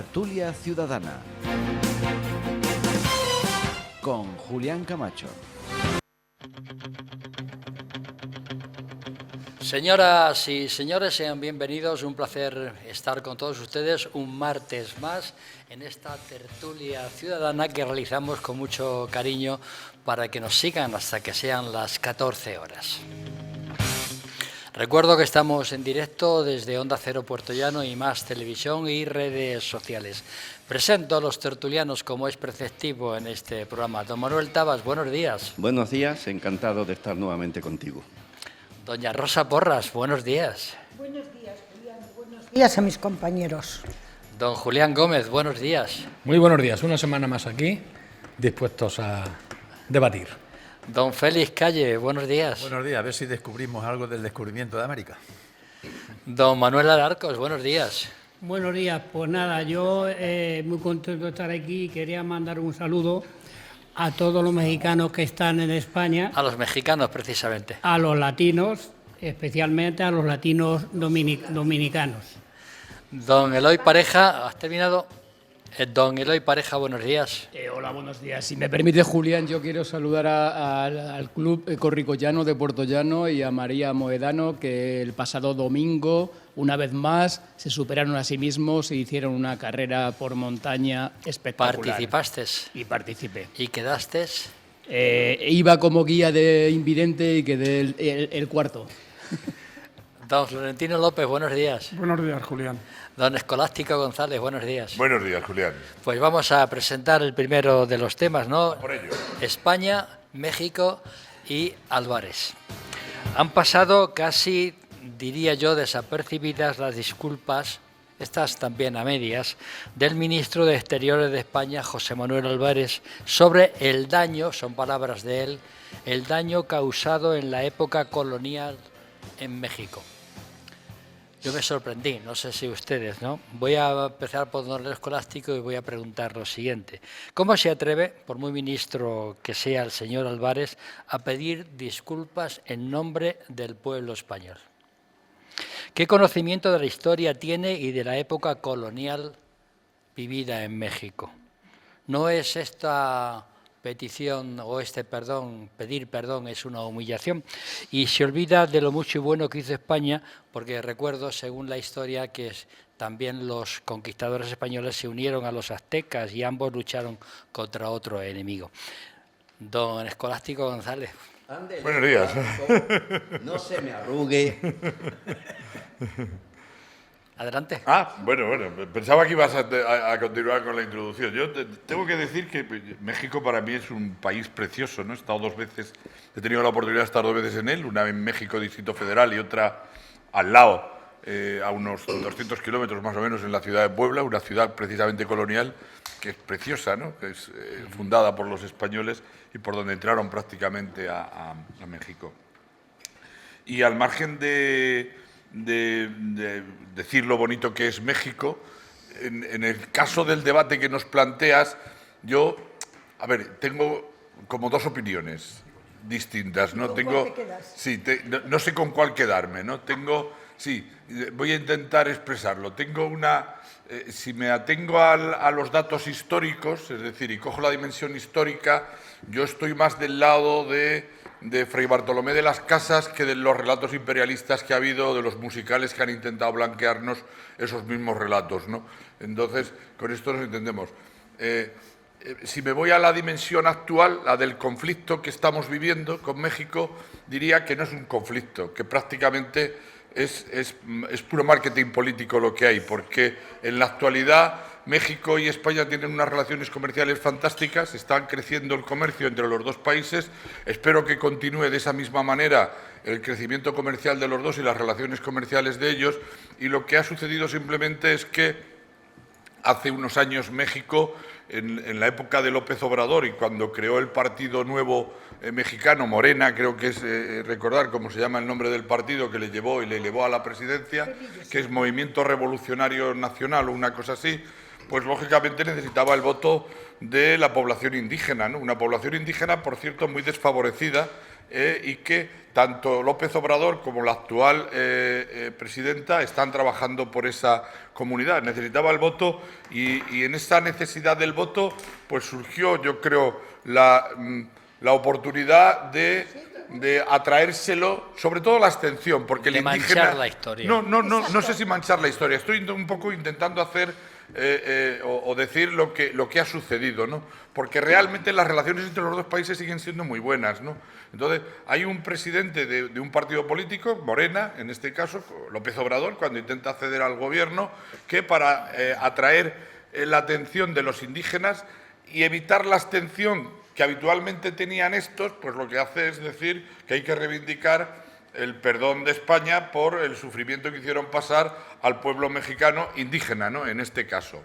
Tertulia Ciudadana con Julián Camacho. Señoras y señores, sean bienvenidos. Un placer estar con todos ustedes un martes más en esta tertulia ciudadana que realizamos con mucho cariño para que nos sigan hasta que sean las 14 horas. Recuerdo que estamos en directo desde Onda Cero Puerto Llano y Más Televisión y redes sociales. Presento a los tertulianos como es preceptivo en este programa. Don Manuel Tabas, buenos días. Buenos días, encantado de estar nuevamente contigo. Doña Rosa Porras, buenos días. Buenos días, Julián. Buenos días a mis compañeros. Don Julián Gómez, buenos días. Muy buenos días, una semana más aquí, dispuestos a debatir. Don Félix Calle, buenos días. Buenos días, a ver si descubrimos algo del descubrimiento de América. Don Manuel Alarcos, buenos días. Buenos días, pues nada, yo muy contento de estar aquí y quería mandar un saludo a todos los mexicanos que están en España. A los mexicanos, precisamente. A los latinos, especialmente a los latinos dominicanos. Don Eloy Pareja, ¿has terminado? Don Eloy Pareja, buenos días. Hola, buenos días. Si me permite, Julián, yo quiero saludar al Club Corricollano de Puerto Llano y a María Moedano, que el pasado domingo, una vez más, se superaron a sí mismos e hicieron una carrera por montaña espectacular. ¿Participaste? Y participé. ¿Y quedaste? Iba como guía de invidente y quedé el cuarto. Don Florentino López, buenos días. Buenos días, Julián. Don Escolástico González, buenos días. Buenos días, Julián. Pues vamos a presentar el primero de los temas, ¿no? Por ello. España, México y Álvarez. Han pasado casi, diría yo, desapercibidas las disculpas, estas también a medias, del ministro de Exteriores de España, José Manuel Álvarez, sobre el daño, son palabras de él, el daño causado en la época colonial en México. Yo me sorprendí, no sé si ustedes, ¿no? Voy a empezar por don Escolástico y voy a preguntar lo siguiente. ¿Cómo se atreve, por muy ministro que sea el señor Álvarez, a pedir disculpas en nombre del pueblo español? ¿Qué conocimiento de la historia tiene y de la época colonial vivida en México? ¿No es esta petición o pedir perdón es una humillación? Y se olvida de lo mucho y bueno que hizo España, porque recuerdo, según la historia, que también los conquistadores españoles se unieron a los aztecas y ambos lucharon contra otro enemigo. Don Escolástico González. Buenos días. No se me arrugue. Adelante. Bueno, pensaba que ibas a continuar con la introducción. Yo tengo que decir que México para mí es un país precioso, ¿no? He estado 2 veces, he tenido la oportunidad de estar 2 veces en él, una en México, Distrito Federal, y otra al lado, a unos 200 kilómetros más o menos, en la ciudad de Puebla, una ciudad precisamente colonial, que es preciosa, ¿no? Que es fundada por los españoles y por donde entraron prácticamente a México. Y al margen de decir lo bonito que es México, en el caso del debate que nos planteas, yo, tengo como 2 opiniones distintas, ¿no? No sé con cuál quedarme, ¿no? Voy a intentar expresarlo. Si me atengo a los datos históricos, es decir, y cojo la dimensión histórica, yo estoy más del lado de Fray Bartolomé de las Casas que de los relatos imperialistas que ha habido, de los musicales que han intentado blanquearnos esos mismos relatos, ¿no? Entonces, con esto nos entendemos. Si me voy a la dimensión actual, la del conflicto que estamos viviendo con México, diría que no es un conflicto, que prácticamente es puro marketing político lo que hay, porque en la actualidad México y España tienen unas relaciones comerciales fantásticas, están creciendo el comercio entre los 2 países, espero que continúe de esa misma manera el crecimiento comercial de los dos y las relaciones comerciales de ellos, y lo que ha sucedido simplemente es que hace unos años México, en la época de López Obrador y cuando creó el partido nuevo mexicano, Morena, creo que es recordar cómo se llama el nombre del partido que le llevó y le elevó a la presidencia, que es Movimiento Revolucionario Nacional o una cosa así, pues lógicamente necesitaba el voto de la población indígena, ¿no? Una población indígena, por cierto, muy desfavorecida y que tanto López Obrador como la actual presidenta están trabajando por esa comunidad. Necesitaba el voto y en esa necesidad del voto pues surgió, yo creo, la oportunidad de atraérselo, sobre todo la abstención, porque el indígena... manchar la historia. No sé si manchar la historia. Estoy un poco intentando hacer o decir lo que ha sucedido, ¿no? Porque realmente las relaciones entre los dos países siguen siendo muy buenas, ¿no? Entonces, hay un presidente de un partido político, Morena, en este caso, López Obrador, cuando intenta acceder al gobierno, que para atraer la atención de los indígenas y evitar la abstención que habitualmente tenían estos, pues lo que hace es decir que hay que reivindicar el perdón de España por el sufrimiento que hicieron pasar al pueblo mexicano indígena, ¿no? En este caso.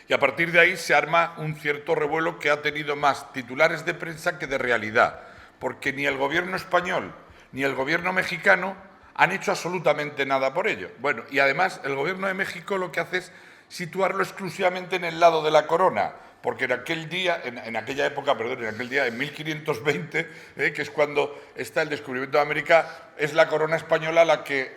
Y a partir de ahí se arma un cierto revuelo que ha tenido más titulares de prensa que de realidad, porque ni el gobierno español ni el gobierno mexicano han hecho absolutamente nada por ello. Bueno, y además el gobierno de México lo que hace es situarlo exclusivamente en el lado de la corona, porque en aquel día, en aquella época, en 1520, que es cuando está el descubrimiento de América, es la corona española la que,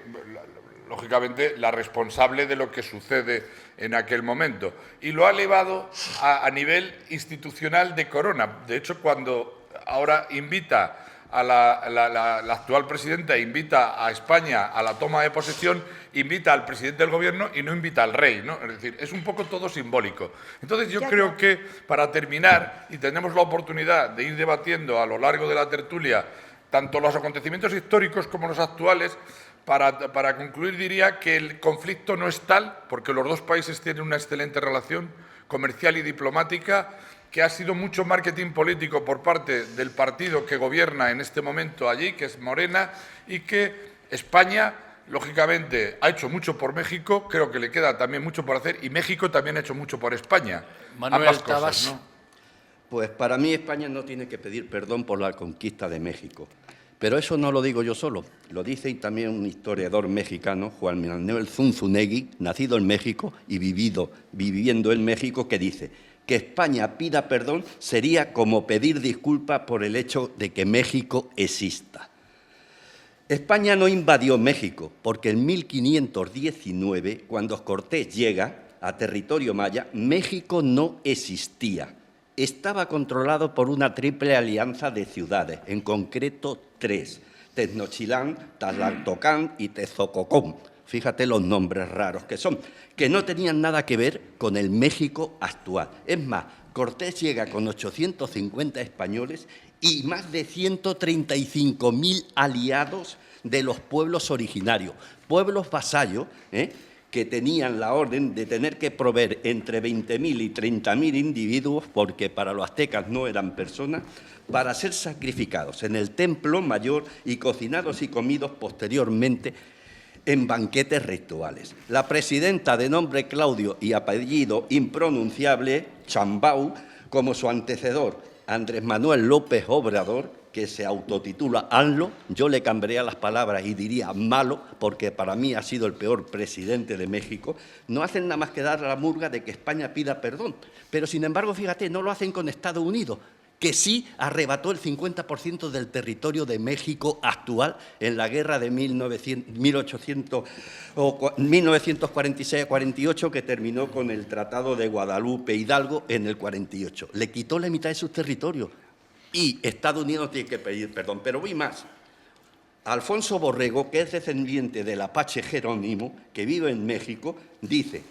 lógicamente, la responsable de lo que sucede en aquel momento. Y lo ha elevado a nivel institucional de corona. De hecho, cuando ahora invita a la actual presidenta, invita a España a la toma de posesión, invita al presidente del gobierno y no invita al rey, ¿no? Es decir, es un poco todo simbólico. Entonces yo creo que, para terminar, y tenemos la oportunidad de ir debatiendo a lo largo de la tertulia tanto los acontecimientos históricos como los actuales, para concluir diría que el conflicto no es tal, porque los dos países tienen una excelente relación comercial y diplomática, que ha sido mucho marketing político por parte del partido que gobierna en este momento allí, que es Morena, y que España, lógicamente, ha hecho mucho por México, creo que le queda también mucho por hacer, y México también ha hecho mucho por España. Manuel Ambas Tabas. cosas, ¿no? Pues para mí España no tiene que pedir perdón por la conquista de México. Pero eso no lo digo yo solo, lo dice también un historiador mexicano, Juan Manuel Zunzunegui, nacido en México y viviendo en México, que dice que España pida perdón sería como pedir disculpas por el hecho de que México exista. España no invadió México porque en 1519, cuando Cortés llega a territorio maya, México no existía. Estaba controlado por una triple alianza de ciudades, en concreto 3, Tenochtitlán, Tlaxcala y Texcococón. Fíjate los nombres raros que son, que no tenían nada que ver con el México actual. Es más, Cortés llega con 850 españoles y más de 135.000 aliados de los pueblos originarios, pueblos vasallos, que tenían la orden de tener que proveer entre 20.000 y 30.000 individuos, porque para los aztecas no eran personas, para ser sacrificados en el templo mayor y cocinados y comidos posteriormente en banquetes rituales. La presidenta, de nombre Claudio y apellido impronunciable, Chambau, como su antecedor, Andrés Manuel López Obrador, que se autotitula ANLO, yo le cambiaría las palabras y diría malo, porque para mí ha sido el peor presidente de México, no hacen nada más que dar la murga de que España pida perdón. Pero, sin embargo, fíjate, no lo hacen con Estados Unidos, que sí arrebató el 50% del territorio de México actual en la guerra de 1946-48, que terminó con el Tratado de Guadalupe Hidalgo en el 48. Le quitó la mitad de sus territorios y Estados Unidos tiene que pedir perdón. Pero voy más. Alfonso Borrego, que es descendiente del Apache Jerónimo, que vive en México, dice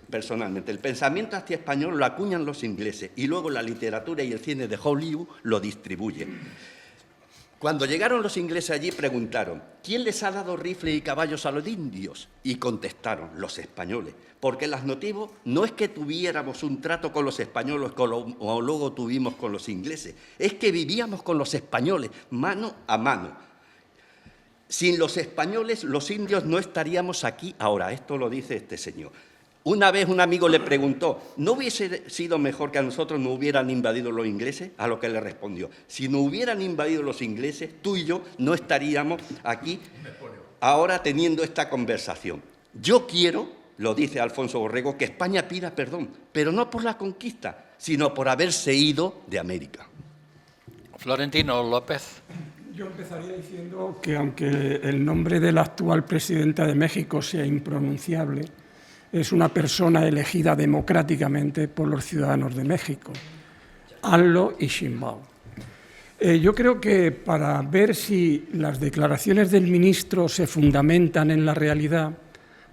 personalmente, el pensamiento anti-español lo acuñan los ingleses y luego la literatura y el cine de Hollywood lo distribuyen. Cuando llegaron los ingleses allí preguntaron, ¿quién les ha dado rifles y caballos a los indios? Y contestaron, los españoles, porque los nativos no es que tuviéramos un trato con los españoles como luego tuvimos con los ingleses, es que vivíamos con los españoles mano a mano. Sin los españoles, los indios no estaríamos aquí ahora. Esto lo dice este señor. Una vez un amigo le preguntó, ¿no hubiese sido mejor que a nosotros no hubieran invadido los ingleses? A lo que le respondió, si no hubieran invadido los ingleses, tú y yo no estaríamos aquí ahora teniendo esta conversación. Yo quiero, lo dice Alfonso Borrego, que España pida perdón, pero no por la conquista, sino por haberse ido de América. Florentino López. Yo empezaría diciendo que aunque el nombre de la actual presidenta de México sea impronunciable, es una persona elegida democráticamente por los ciudadanos de México, AMLO y Sheinbaum. Yo creo que para ver si las declaraciones del ministro se fundamentan en la realidad,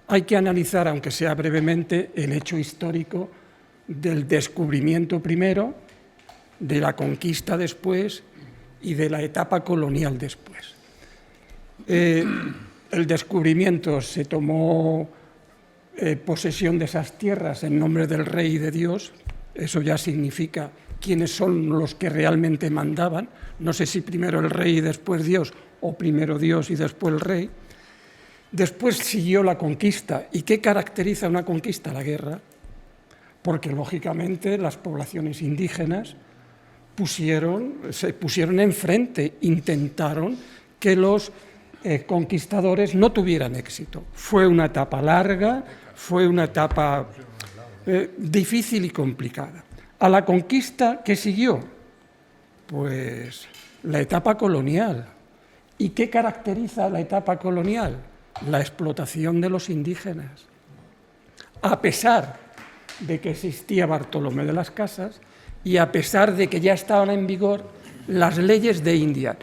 hay que analizar, aunque sea brevemente, el hecho histórico del descubrimiento primero, de la conquista después y de la etapa colonial después. El descubrimiento se tomó posesión de esas tierras en nombre del rey y de Dios. Eso ya significa quiénes son los que realmente mandaban. No sé si primero el rey y después Dios, o primero Dios y después el rey. Después siguió la conquista. ¿Y qué caracteriza una conquista? La guerra. Porque, lógicamente, las poblaciones indígenas se pusieron enfrente, intentaron que los conquistadores no tuvieran éxito. Fue una etapa larga, fue una etapa difícil y complicada. A la conquista, ¿qué siguió? Pues la etapa colonial. ¿Y qué caracteriza la etapa colonial? La explotación de los indígenas. A pesar de que existía Bartolomé de las Casas y a pesar de que ya estaban en vigor las leyes de India.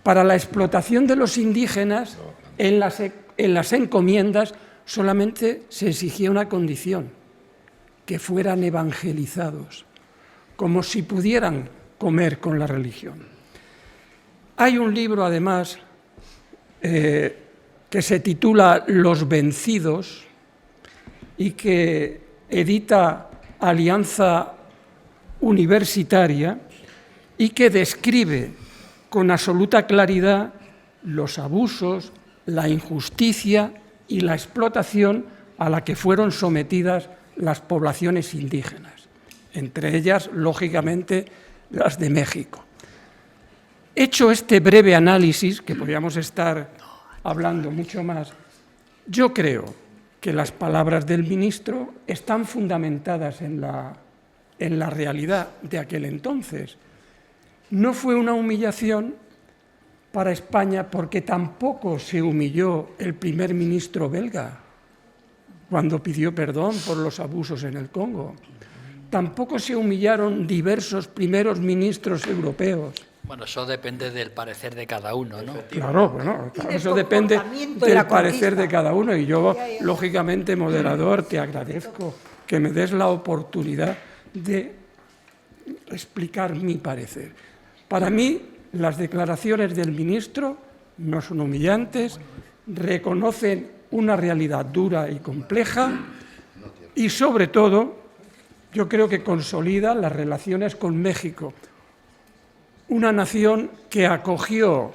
Para la explotación de los indígenas, en las encomiendas solamente se exigía una condición, que fueran evangelizados, como si pudieran comer con la religión. Hay un libro, además, que se titula Los vencidos y que edita Alianza Universitaria y que describe con absoluta claridad los abusos, la injusticia y la explotación a la que fueron sometidas las poblaciones indígenas, entre ellas, lógicamente, las de México. Hecho este breve análisis, que podríamos estar hablando mucho más, yo creo que las palabras del ministro están fundamentadas en la realidad de aquel entonces. No fue una humillación para España porque tampoco se humilló el primer ministro belga cuando pidió perdón por los abusos en el Congo. Tampoco se humillaron diversos primeros ministros europeos. Bueno, eso depende del parecer de cada uno, ¿no? Claro, bueno, eso depende del parecer de cada uno y yo, lógicamente, moderador, te agradezco que me des la oportunidad de explicar mi parecer. Para mí, las declaraciones del ministro no son humillantes, reconocen una realidad dura y compleja y, sobre todo, yo creo que consolida las relaciones con México, una nación que acogió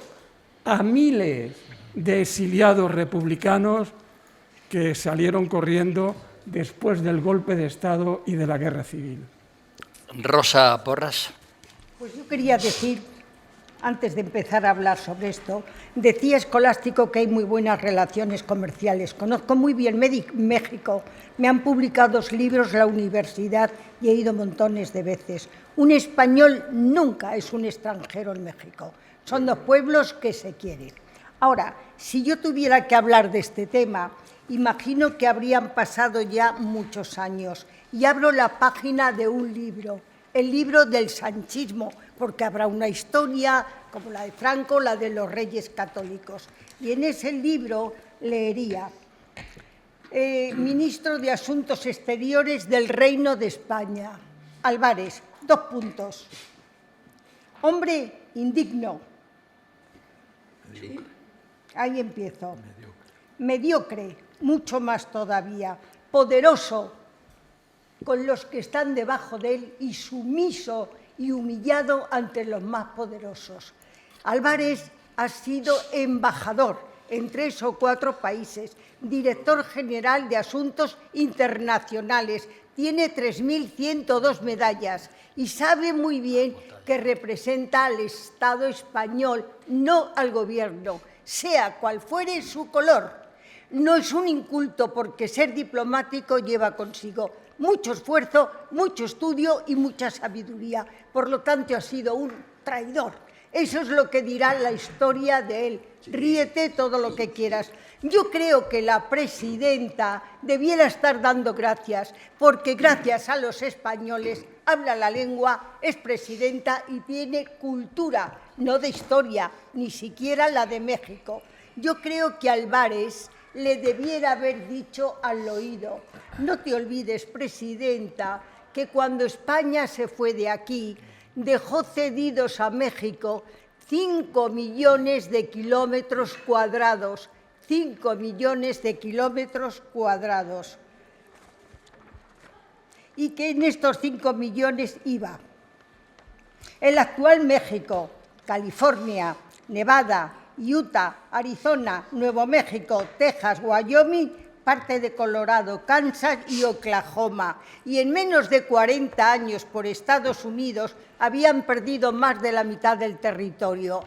a miles de exiliados republicanos que salieron corriendo después del golpe de Estado y de la Guerra Civil. Rosa Porras. Pues yo quería decir, antes de empezar a hablar sobre esto, decía Escolástico que hay muy buenas relaciones comerciales. Conozco muy bien México, me han publicado 2 libros la universidad y he ido montones de veces. Un español nunca es un extranjero en México, son 2 pueblos que se quieren. Ahora, si yo tuviera que hablar de este tema, imagino que habrían pasado ya muchos años y abro la página de un libro, el libro del sanchismo, porque habrá una historia como la de Franco, la de los Reyes Católicos. Y en ese libro leería, ministro de Asuntos Exteriores del Reino de España, Álvarez, 2 puntos. Hombre indigno. Ahí empiezo. Mediocre, mucho más todavía. Poderoso con los que están debajo de él y sumiso y humillado ante los más poderosos. Álvarez ha sido embajador en 3 o 4 países, director general de Asuntos Internacionales, tiene 3.102 medallas y sabe muy bien que representa al Estado español, no al gobierno, sea cual fuere su color. No es un inculto, porque ser diplomático lleva consigo mucho esfuerzo, mucho estudio y mucha sabiduría. Por lo tanto, ha sido un traidor. Eso es lo que dirá la historia de él. Ríete todo lo que quieras. Yo creo que la presidenta debiera estar dando gracias, porque gracias a los españoles habla la lengua, es presidenta y tiene cultura, no de historia, ni siquiera la de México. Yo creo que Álvarez le debiera haber dicho al oído: no te olvides, presidenta, que cuando España se fue de aquí, dejó cedidos a México 5 millones de kilómetros cuadrados. 5 millones de kilómetros cuadrados. Y que en estos 5 millones iba el actual México, California, Nevada, Utah, Arizona, Nuevo México, Texas, Wyoming, parte de Colorado, Kansas y Oklahoma. Y en menos de 40 años por Estados Unidos habían perdido más de la mitad del territorio.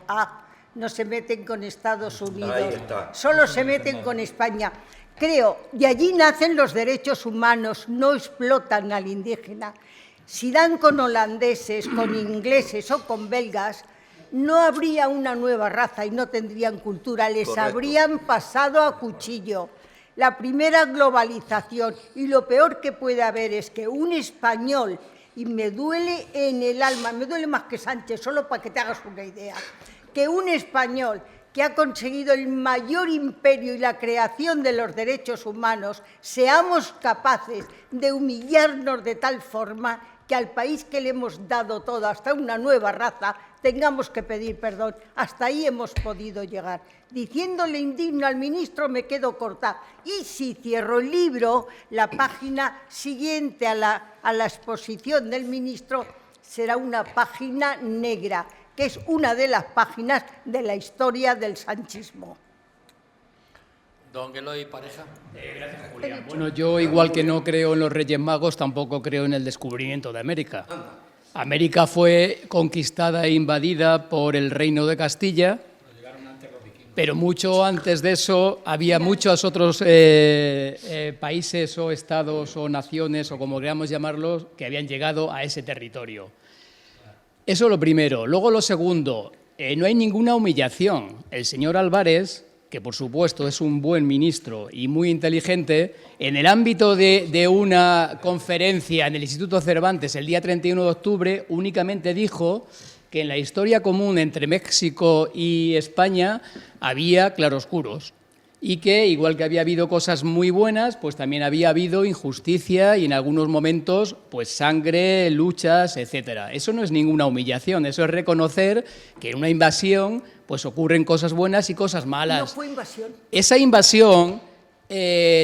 No se meten con Estados Unidos, solo se meten con España. Creo, de allí nacen los derechos humanos, no explotan al indígena. Si dan con holandeses, con ingleses o con belgas, no habría una nueva raza y no tendrían cultura, les habrían pasado a cuchillo. La primera globalización, y lo peor que puede haber es que un español, y me duele en el alma, me duele más que Sánchez, solo para que te hagas una idea, que un español que ha conseguido el mayor imperio y la creación de los derechos humanos, seamos capaces de humillarnos de tal forma que al país que le hemos dado todo, hasta una nueva raza, tengamos que pedir perdón. Hasta ahí hemos podido llegar. Diciéndole indigno al ministro me quedo corta. Y si cierro el libro, la página siguiente a la exposición del ministro será una página negra, que es una de las páginas de la historia del sanchismo. Don Eloy Pareja. Gracias, Julián. Bueno, yo, igual que no creo en los Reyes Magos, tampoco creo en el descubrimiento de América. América fue conquistada e invadida por el Reino de Castilla, pero mucho antes de eso había muchos otros países o estados o naciones, o como queramos llamarlos, que habían llegado a ese territorio. Eso es lo primero. Luego lo segundo, no hay ninguna humillación. El señor Álvarez, que por supuesto es un buen ministro y muy inteligente, en el ámbito de una conferencia en el Instituto Cervantes el día 31 de octubre, únicamente dijo que en la historia común entre México y España había claroscuros. Y que, igual que había habido cosas muy buenas, pues también había habido injusticia y en algunos momentos pues sangre, luchas, etcétera. Eso no es ninguna humillación, eso es reconocer que en una invasión pues ocurren cosas buenas y cosas malas. No fue invasión. Esa invasión,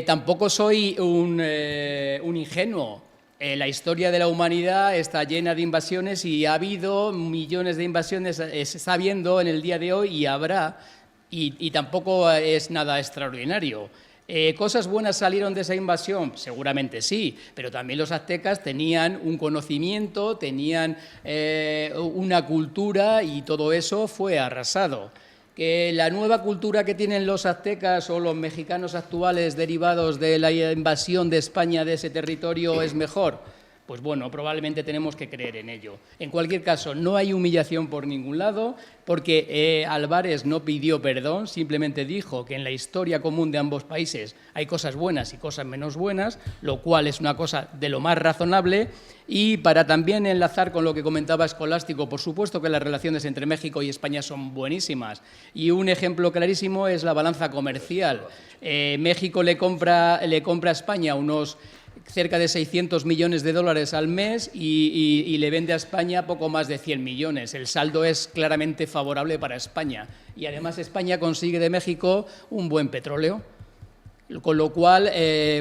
tampoco soy un ingenuo. La historia de la humanidad está llena de invasiones y ha habido millones de invasiones, se está viendo en el día de hoy y habrá. Y tampoco es nada extraordinario. ¿Cosas buenas salieron de esa invasión? Seguramente sí, pero también los aztecas tenían un conocimiento, tenían una cultura y todo eso fue arrasado. ¿Que la nueva cultura que tienen los aztecas o los mexicanos actuales derivados de la invasión de España de ese territorio es mejor? Pues bueno, probablemente tenemos que creer en ello. En cualquier caso, no hay humillación por ningún lado, porque Álvarez no pidió perdón, simplemente dijo que en la historia común de ambos países hay cosas buenas y cosas menos buenas, lo cual es una cosa de lo más razonable. Y para también enlazar con lo que comentaba Escolástico, por supuesto que las relaciones entre México y España son buenísimas. Y un ejemplo clarísimo es la balanza comercial. México le compra a España unos cerca de 600 millones de dólares al mes y le vende a España poco más de 100 millones. El saldo es claramente favorable para España. Y además España consigue de México un buen petróleo. Con lo cual,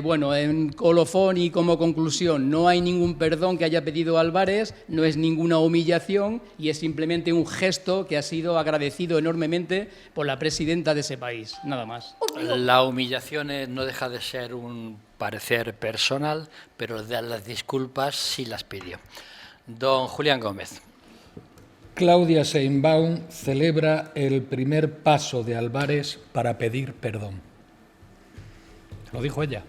bueno, en colofón y como conclusión, no hay ningún perdón que haya pedido Álvarez, no es ninguna humillación y es simplemente un gesto que ha sido agradecido enormemente por la presidenta de ese país, nada más. La humillación no deja de ser un parecer personal, pero de las disculpas sí las pidió. Don Julián Gómez. Claudia Sheinbaum celebra el primer paso de Álvarez para pedir perdón. Lo dijo ella.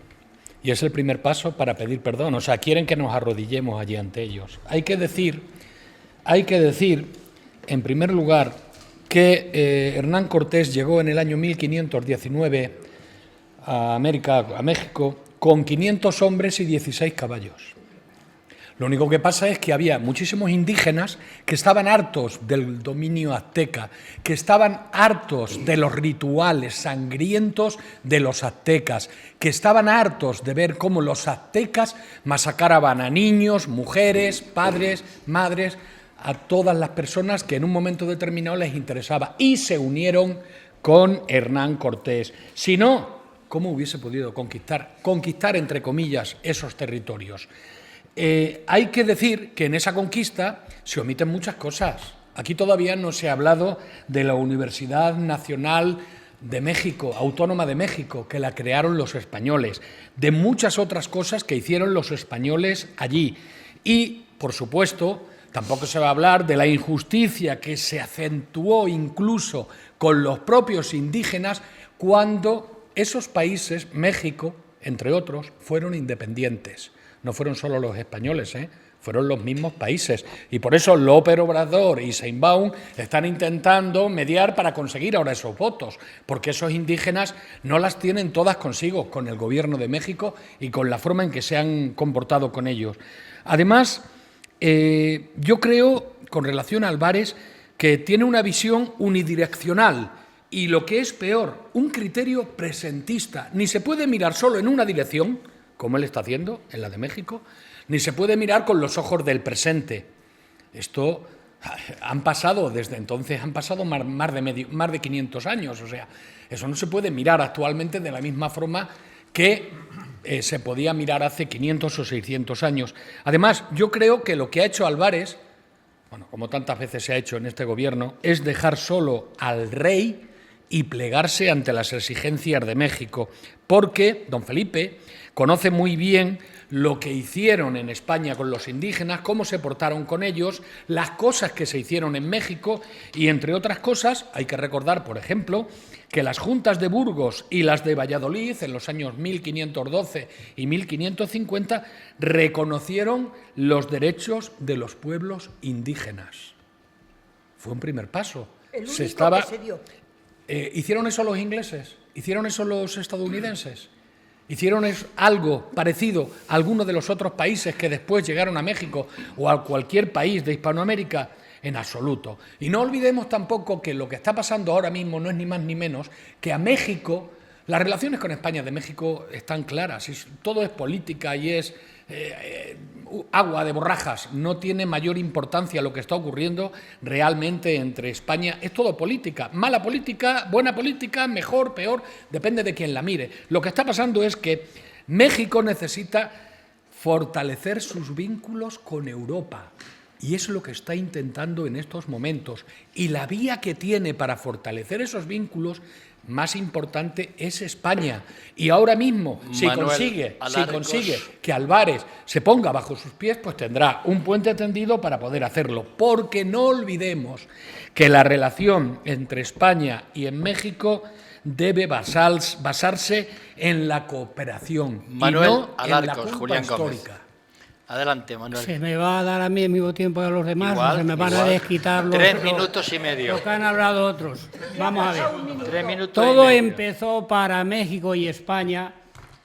Y es el primer paso para pedir perdón. O sea, quieren que nos arrodillemos allí ante ellos. Hay que decir, en primer lugar, que Hernán Cortés llegó en el año 1519 a México, con 500 hombres y 16 caballos. Lo único que pasa es que había muchísimos indígenas que estaban hartos del dominio azteca, que estaban hartos de los rituales sangrientos de los aztecas, que estaban hartos de ver cómo los aztecas masacraban a niños, mujeres, padres, madres, a todas las personas que en un momento determinado les interesaba, y se unieron con Hernán Cortés. Si no, ¿cómo hubiese podido conquistar entre comillas, esos territorios? Hay que decir que en esa conquista se omiten muchas cosas. Aquí todavía no se ha hablado de la Universidad Nacional de México, Autónoma de México, que la crearon los españoles, de muchas otras cosas que hicieron los españoles allí. Y, por supuesto, tampoco se va a hablar de la injusticia que se acentuó incluso con los propios indígenas cuando esos países, México, entre otros, fueron independientes. No fueron solo los españoles, fueron los mismos países. Y por eso López Obrador y Sheinbaum están intentando mediar para conseguir ahora esos votos, porque esos indígenas no las tienen todas consigo, con el gobierno de México y con la forma en que se han comportado con ellos. Además, yo creo, con relación a Álvarez, que tiene una visión unidireccional y, lo que es peor, un criterio presentista. Ni se puede mirar solo en una dirección, como él está haciendo en la de México, ni se puede mirar con los ojos del presente. Esto desde entonces han pasado más de 500 años, o sea, eso no se puede mirar actualmente de la misma forma que se podía mirar hace 500 o 600 años. Además, yo creo que lo que ha hecho Álvarez, bueno, como tantas veces se ha hecho en este gobierno, es dejar solo al rey y plegarse ante las exigencias de México, porque don Felipe conoce muy bien lo que hicieron en España con los indígenas, cómo se portaron con ellos, las cosas que se hicieron en México y, entre otras cosas, hay que recordar, por ejemplo, que las juntas de Burgos y las de Valladolid en los años 1512 y 1550 reconocieron los derechos de los pueblos indígenas. Fue un primer paso. El único que se dio. ¿Hicieron eso los ingleses? ¿Hicieron eso los estadounidenses? ¿Hicieron algo parecido a alguno de los otros países que después llegaron a México o a cualquier país de Hispanoamérica? En absoluto. Y no olvidemos tampoco que lo que está pasando ahora mismo no es ni más ni menos que a México, las relaciones con España de México están claras, todo es política y es agua de borrajas, no tiene mayor importancia lo que está ocurriendo realmente entre España, es todo política, mala política, buena política, mejor, peor, depende de quién la mire. Lo que está pasando es que México necesita fortalecer sus vínculos con Europa. Y es lo que está intentando en estos momentos. Y la vía que tiene para fortalecer esos vínculos más importante es España. Y ahora mismo, si consigue que Álvarez se ponga bajo sus pies, pues tendrá un puente tendido para poder hacerlo. Porque no olvidemos que la relación entre España y en México debe basarse en la cooperación Manuel y no Alarcos, en la culpa Julián Gómez. histórica. Adelante, Manuel. Se me va a dar a mí el mismo tiempo que a los demás, Igual, o se me van a desquitar los 3 minutos y medio. Lo que han hablado otros. Vamos a ver. 3 minutos Todo y medio. empezó para México y España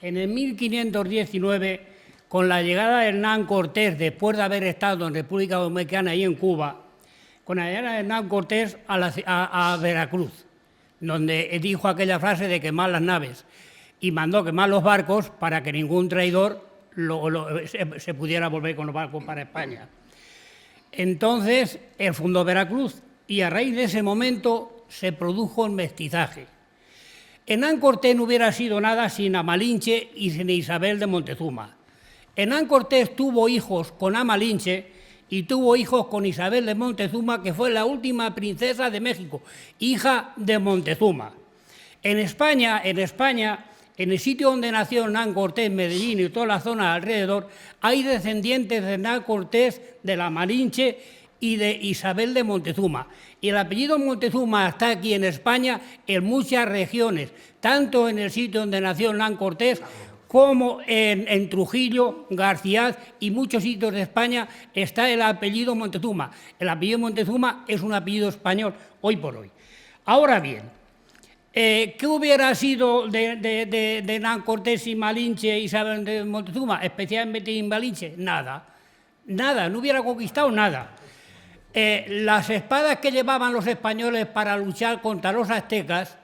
en el 1519 con la llegada de Hernán Cortés, después de haber estado en República Dominicana y en Cuba, con la llegada de Hernán Cortés a Veracruz, donde dijo aquella frase de quemar las naves y mandó quemar los barcos para que ningún traidor se pudiera volver con los barcos para España. Entonces, él fundó Veracruz y a raíz de ese momento se produjo el mestizaje. Hernán Cortés no hubiera sido nada sin Amalinche y sin Isabel de Montezuma. Hernán Cortés tuvo hijos con Amalinche y tuvo hijos con Isabel de Montezuma, que fue la última princesa de México, hija de Montezuma. En España, en el sitio donde nació Hernán Cortés, Medellín y toda la zona alrededor, hay descendientes de Hernán Cortés, de la Malinche y de Isabel de Montezuma. Y el apellido Montezuma está aquí en España en muchas regiones, tanto en el sitio donde nació Hernán Cortés como en Trujillo, García y muchos sitios de España está el apellido Montezuma. El apellido Montezuma es un apellido español hoy por hoy. Ahora bien, ¿qué hubiera sido de Hernán Cortés y Malinche y Isabel de Montezuma? Especialmente en Malinche, nada. Nada, no hubiera conquistado nada. Las espadas que llevaban los españoles para luchar contra los aztecas,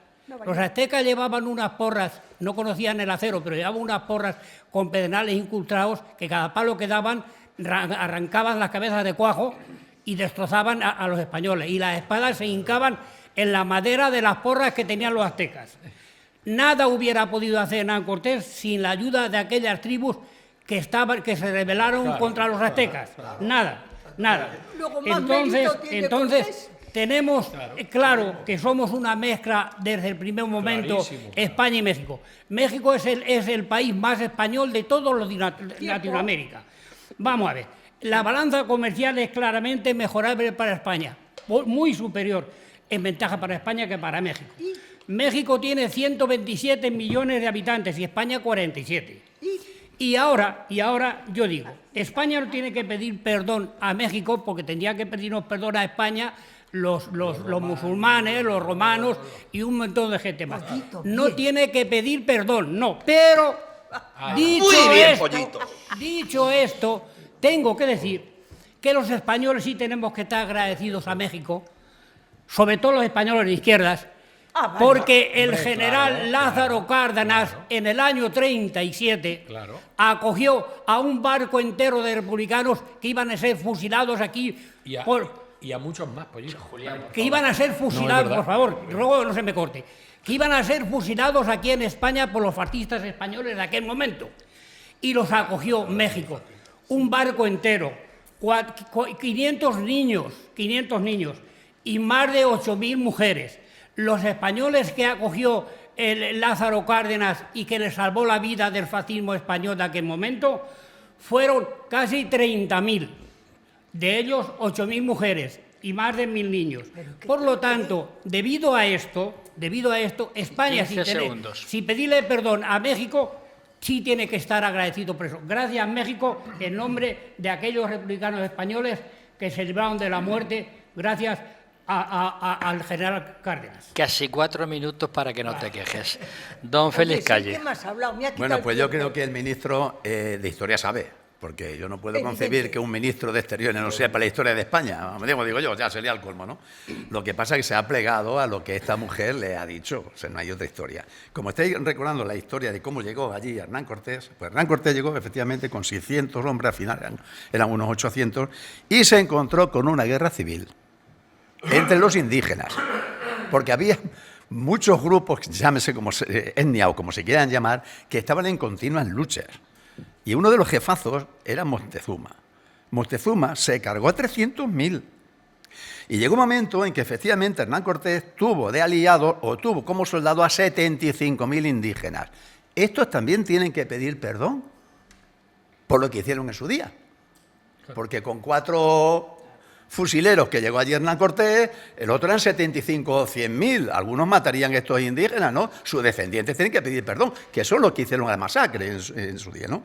los aztecas llevaban unas porras, no conocían el acero, pero llevaban unas porras con pedernales incrustados que cada palo que daban arrancaban las cabezas de cuajo y destrozaban a los españoles. Y las espadas se hincaban en la madera de las porras que tenían los aztecas. Nada hubiera podido hacer Hernán Cortés sin la ayuda de aquellas tribus que se rebelaron contra los aztecas. Nada. Luego, más mérito tiene Entonces Cortés. tenemos claro que somos una mezcla desde el primer momento, España y México. México es el país más español de todos los de Latinoamérica. Vamos a ver, la balanza comercial es claramente mejorable para España, muy superior en ventaja para España que para México. México tiene 127 millones de habitantes y España 47. Y ahora yo digo, España no tiene que pedir perdón a México porque tendría que pedirnos perdón a España los musulmanes, los romanos y un montón de gente más. No tiene que pedir perdón, no. Pero dicho esto, tengo que decir que los españoles sí tenemos que estar agradecidos a México, sobre todo los españoles de izquierdas, porque el general Lázaro Cárdenas en el año 37 acogió a un barco entero de republicanos que iban a ser fusilados aquí Y a muchos más, Pollito. que iban a ser fusilados, por favor, luego no se me corte, que iban a ser fusilados aquí en España por los fascistas españoles de aquel momento. Y los acogió México, un barco entero, 500 niños y más de 8.000 mujeres. Los españoles que acogió el Lázaro Cárdenas y que le salvó la vida del fascismo español de aquel momento fueron casi 30.000. De ellos, 8.000 mujeres y más de 1.000 niños. Por lo tanto, debido a esto, España, sin pedirle perdón a México, sí tiene que estar agradecido por eso. Gracias, México, en nombre de aquellos republicanos españoles que se libraron de la muerte, gracias al general Cárdenas. Casi 4 minutos para que no te quejes. Don Félix Calle. ¿Qué más ha hablado? Me ha quitado Bueno, pues el yo tiempo. creo que el ministro de Historia sabe, porque yo no puedo concebir que un ministro de Exteriores no sepa la historia de España. Digo yo, ya sería el colmo, ¿no? Lo que pasa es que se ha plegado a lo que esta mujer le ha dicho, o sea, no hay otra historia. Como estáis recordando la historia de cómo llegó allí Hernán Cortés, pues Hernán Cortés llegó efectivamente con 600 hombres, al final eran unos 800, y se encontró con una guerra civil entre los indígenas, porque había muchos grupos, llámese como etnia o como se quieran llamar, que estaban en continuas luchas. Y uno de los jefazos era Montezuma. Montezuma se cargó a 300.000. Y llegó un momento en que efectivamente Hernán Cortés tuvo de aliado o tuvo como soldado a 75.000 indígenas. Estos también tienen que pedir perdón por lo que hicieron en su día. Porque con 4 fusileros que llegó allí Hernán Cortés, el otro eran 75 o 100.000. Algunos matarían a estos indígenas, ¿no? Sus descendientes tienen que pedir perdón, que son los que hicieron la masacre en su día, ¿no?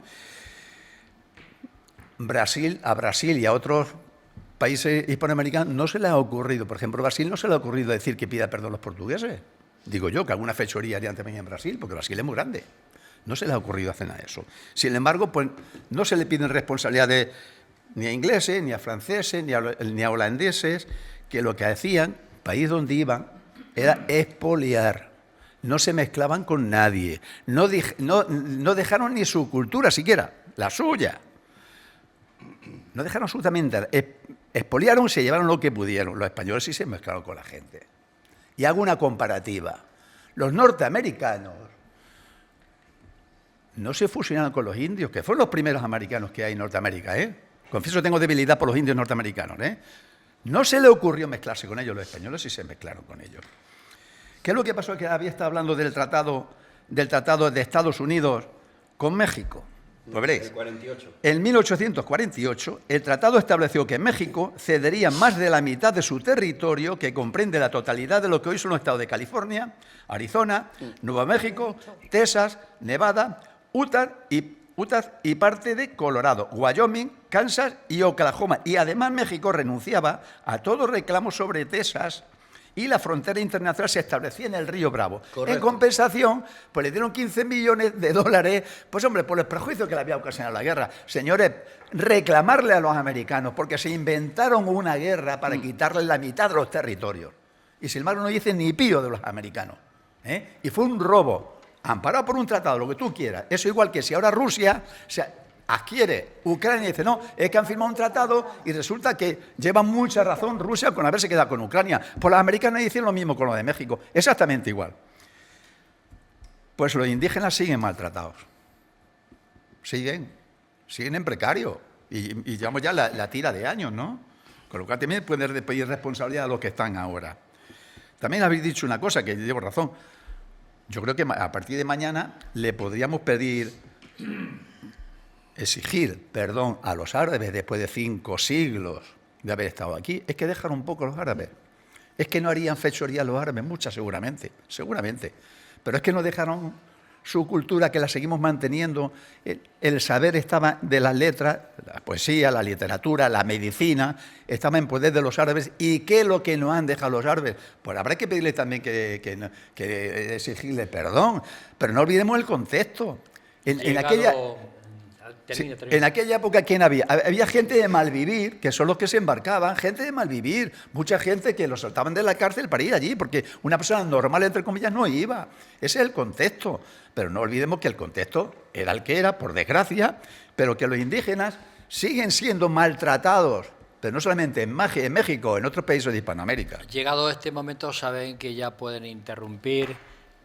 A Brasil y a otros países hispanoamericanos no se les ha ocurrido, por ejemplo, a Brasil no se le ha ocurrido decir que pida perdón a los portugueses. Digo yo, que alguna fechoría harían también en Brasil, porque Brasil es muy grande. No se les ha ocurrido hacer nada de eso. Sin embargo, pues no se le piden responsabilidades ni a ingleses, ni a franceses, ni a holandeses, que lo que hacían, país donde iban, era expoliar. No se mezclaban con nadie. No dejaron ni su cultura siquiera, la suya. No dejaron absolutamente. Expoliaron y se llevaron lo que pudieron. Los españoles sí se mezclaron con la gente. Y hago una comparativa. Los norteamericanos no se fusionaron con los indios, que fueron los primeros americanos que hay en Norteamérica, ¿eh? Confieso que tengo debilidad por los indios norteamericanos, ¿eh? No se le ocurrió mezclarse con ellos, los españoles sí se mezclaron con ellos. ¿Qué es lo que pasó? Que había estado hablando del tratado de Estados Unidos con México. Pues veréis. El 48. En 1848, el tratado estableció que México cedería más de la mitad de su territorio, que comprende la totalidad de lo que hoy son los estados de California, Arizona, Nuevo México, Texas, Nevada, Utah y parte de Colorado, Wyoming, Kansas y Oklahoma. Y además México renunciaba a todo reclamo sobre Texas y la frontera internacional se establecía en el río Bravo. Correcto. En compensación, pues le dieron 15 millones de dólares, pues hombre, por el perjuicio que le había ocasionado la guerra. Señores, reclamarle a los americanos, porque se inventaron una guerra para quitarle la mitad de los territorios. Y sin embargo no dicen ni pío de los americanos. Y fue un robo, amparado por un tratado, lo que tú quieras. Eso igual que si ahora Rusia adquiere Ucrania y dice, no, es que han firmado un tratado y resulta que lleva mucha razón Rusia con haberse quedado con Ucrania. Pues los americanos hicieron lo mismo con lo de México, exactamente igual. Pues los indígenas siguen maltratados. Siguen en precario. Y llevamos ya la tira de años, ¿no? Con lo cual también pueden pedir responsabilidad a los que están ahora. También habéis dicho una cosa, que llevo razón. Yo creo que a partir de mañana le podríamos exigir perdón a los árabes después de 5 siglos de haber estado aquí. Es que dejan un poco los árabes. Es que no harían fechoría los árabes, muchas seguramente. Pero es que no dejaron su cultura, que la seguimos manteniendo. El saber estaba de las letras, la poesía, la literatura, la medicina, estaba en poder de los árabes. ¿Y qué es lo que nos han dejado los árabes? Pues habrá que pedirle también que exigirle perdón. Pero no olvidemos el contexto. En aquella época, ¿quién había? Había gente de malvivir, que son los que se embarcaban, gente de malvivir, mucha gente que los soltaban de la cárcel para ir allí, porque una persona normal, entre comillas, no iba. Ese es el contexto. Pero no olvidemos que el contexto era el que era, por desgracia, pero que los indígenas siguen siendo maltratados, pero no solamente en México, en otros países de Hispanoamérica. Llegado este momento, saben que ya pueden interrumpir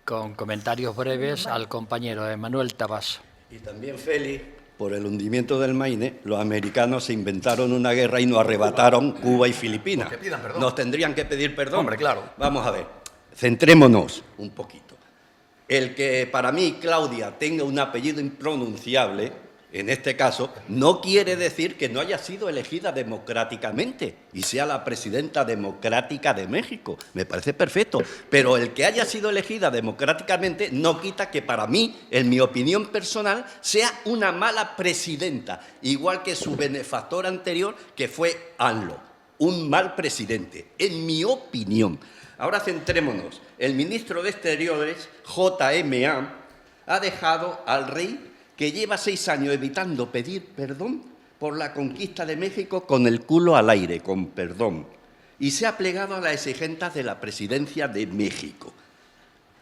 con comentarios breves al compañero Manuel Tabás. Y también, Félix, por el hundimiento del Maine, los americanos se inventaron una guerra y nos arrebataron Cuba y Filipinas. Pues que pidan perdón. Nos tendrían que pedir perdón. Hombre, claro. Vamos a ver, centrémonos un poquito. El que para mí Claudia tenga un apellido impronunciable, en este caso, no quiere decir que no haya sido elegida democráticamente y sea la presidenta democrática de México. Me parece perfecto. Pero el que haya sido elegida democráticamente no quita que para mí, en mi opinión personal, sea una mala presidenta, igual que su benefactor anterior, que fue ANLO, un mal presidente, en mi opinión. Ahora centrémonos. El ministro de Exteriores, JMA, ha dejado al rey, que lleva 6 años evitando pedir perdón por la conquista de México, con el culo al aire, con perdón, y se ha plegado a las exigencias de la presidencia de México,